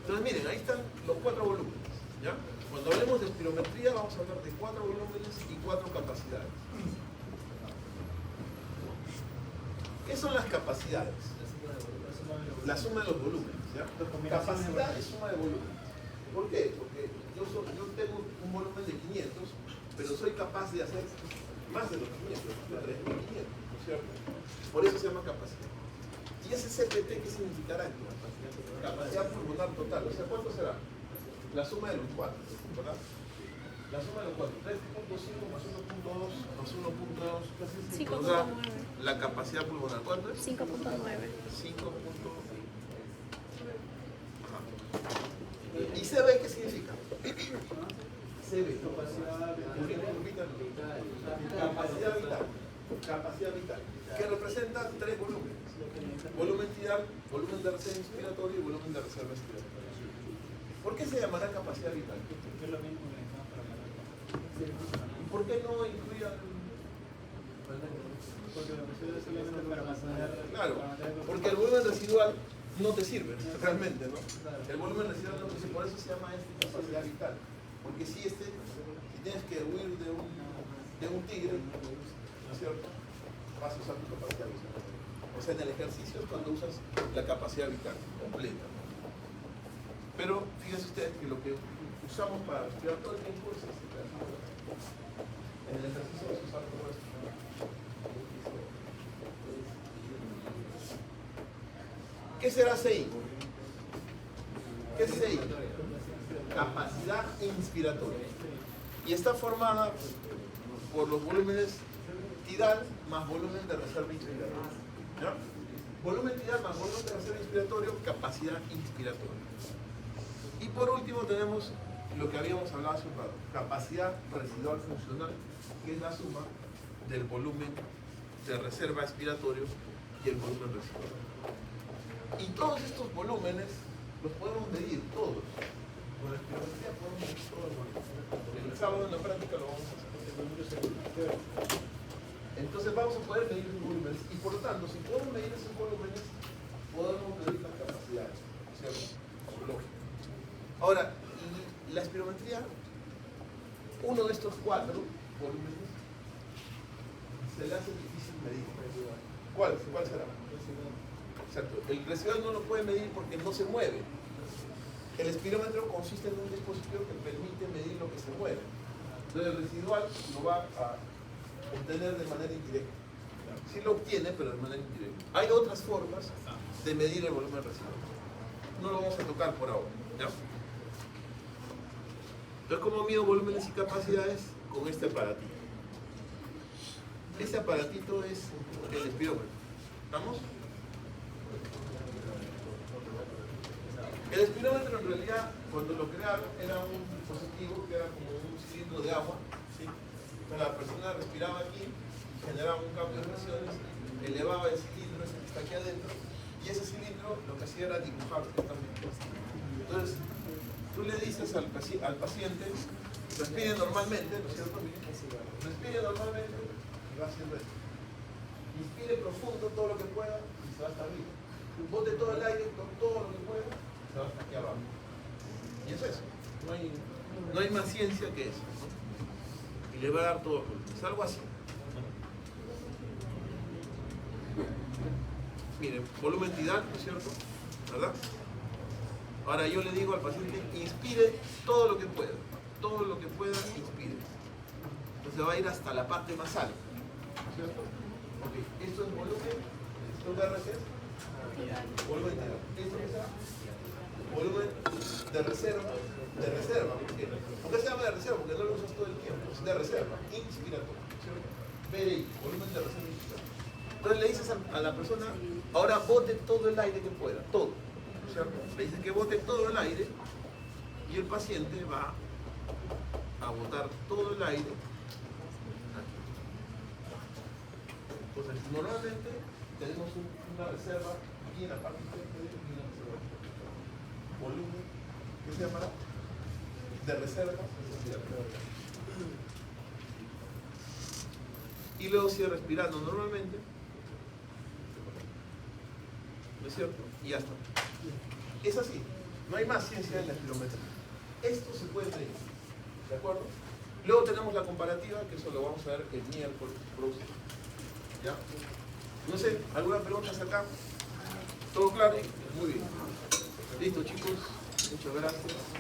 Entonces miren, ahí están los 4 volúmenes, ¿ya? Cuando hablemos de espirometría vamos a hablar de 4 volúmenes y 4 capacidades. ¿Qué son las capacidades? La suma de los volúmenes, ¿ya? Capacidad es suma de volúmenes. ¿Por qué? Porque yo tengo un volumen de 500, pero soy capaz de hacer más de los 500, de 3.500, ¿no es cierto? Por eso se llama capacidad. ¿Y ese CPT qué significará? Capacidad pulmonar total. O sea, ¿cuánto será? La suma de los 4, ¿verdad? La suma de los 4. 3.5 más 1.2 más 1.2 nos da la capacidad pulmonar. ¿Cuánto es? 5.9. 5. ¿Y CB qué significa? CB. Capacidad vital. Capacidad vital. Que representa 3 volúmenes. Volumen tidal, volumen de reserva inspiratoria y volumen de reserva expiratoria. ¿Por qué se llamará capacidad vital? ¿Y por qué no incluyan? Claro, porque el volumen residual no te sirve realmente, ¿no? El volumen residual no te sirve, por eso se llama capacidad vital. Porque si tienes que huir de de un tigre, ¿no es cierto? Vas a usar tu capacidad vital. O sea, en el ejercicio es cuando usas la capacidad vital completa. Pero fíjense ustedes que lo que usamos para respirar todo el tiempo es este ejercicio. En el ejercicio vas a usar todo esto. ¿Qué será CI? ¿Qué es CI? Capacidad inspiratoria. Y está formada por los volúmenes tidal más volumen de reserva inspiratoria. ¿Ya? Volumen tidal más volumen de reserva inspiratorio, capacidad inspiratoria. Y por último tenemos lo que habíamos hablado hace un rato, capacidad residual funcional, que es la suma del volumen de reserva expiratorio y el volumen residual. Y todos estos volúmenes los podemos medir, todos. Con la espirometría podemos medir todos los volúmenes. El sábado en la práctica lo vamos a hacer. Entonces vamos a poder medir esos volúmenes y por lo tanto, si podemos medir esos volúmenes, podemos medir las capacidades, ¿cierto? Lógico. Ahora, la espirometría, uno de estos 4 volúmenes se le hace difícil medir. ¿Cuál será? Exacto. El residual no lo puede medir porque no se mueve. El espirómetro consiste en un dispositivo que permite medir lo que se mueve. Entonces el residual lo va a obtener de manera indirecta. Sí lo obtiene, pero de manera indirecta. Hay otras formas de medir el volumen residual. No lo vamos a tocar por ahora. ¿Ya? Entonces, ¿cómo mido volúmenes y capacidades? Con este aparatito. Este aparatito es el espirómetro. ¿Estamos? El espirómetro en realidad, cuando lo crearon, era un dispositivo que era como un cilindro de agua, ¿sí? Entonces la persona respiraba aquí, generaba un cambio de presiones, elevaba el cilindro ese que está aquí adentro, y ese cilindro lo que hacía era dibujar también. Entonces, tú le dices al paciente, respire normalmente, ¿no es cierto? Respire normalmente y va haciendo esto. Inspire profundo todo lo que pueda y se va hasta arriba. Bote todo el aire con todo lo que pueda. Se va hasta aquí abajo. Y eso es. No hay más ciencia que eso, ¿no? Y le va a dar todo. Es algo así. Miren, volumen tidal, ¿no es cierto? ¿Verdad? Ahora yo le digo al paciente, inspire todo lo que pueda. Todo lo que pueda, inspire. Entonces va a ir hasta la parte más alta. ¿No es cierto? Ok, esto es volumen. ¿Esto es RC? Volumen tidal. ¿Esto qué será? Volumen de reserva, ¿por qué se llama de reserva? Porque no lo usas todo el tiempo, es de reserva, inspiratorio, ¿cierto? PRI, volumen de reserva inspiratoria. Entonces le dices a la persona, ahora bote todo el aire que pueda, todo, ¿cierto? Le dices que bote todo el aire y el paciente va a botar todo el aire aquí. Entonces, normalmente tenemos una reserva aquí en la parte inferior y una reserva aquí. Volumen, ¿qué se llamará? De reserva. Y luego sigue respirando normalmente. ¿No es cierto? Y ya está. Es así. No hay más ciencia en la espirometría. Esto se puede medir. ¿De acuerdo? Luego tenemos la comparativa, que eso lo vamos a ver el miércoles próximo. ¿Ya? No sé, ¿alguna pregunta hasta acá? ¿Todo claro? Muy bien. Listo, chicos. Muchas gracias.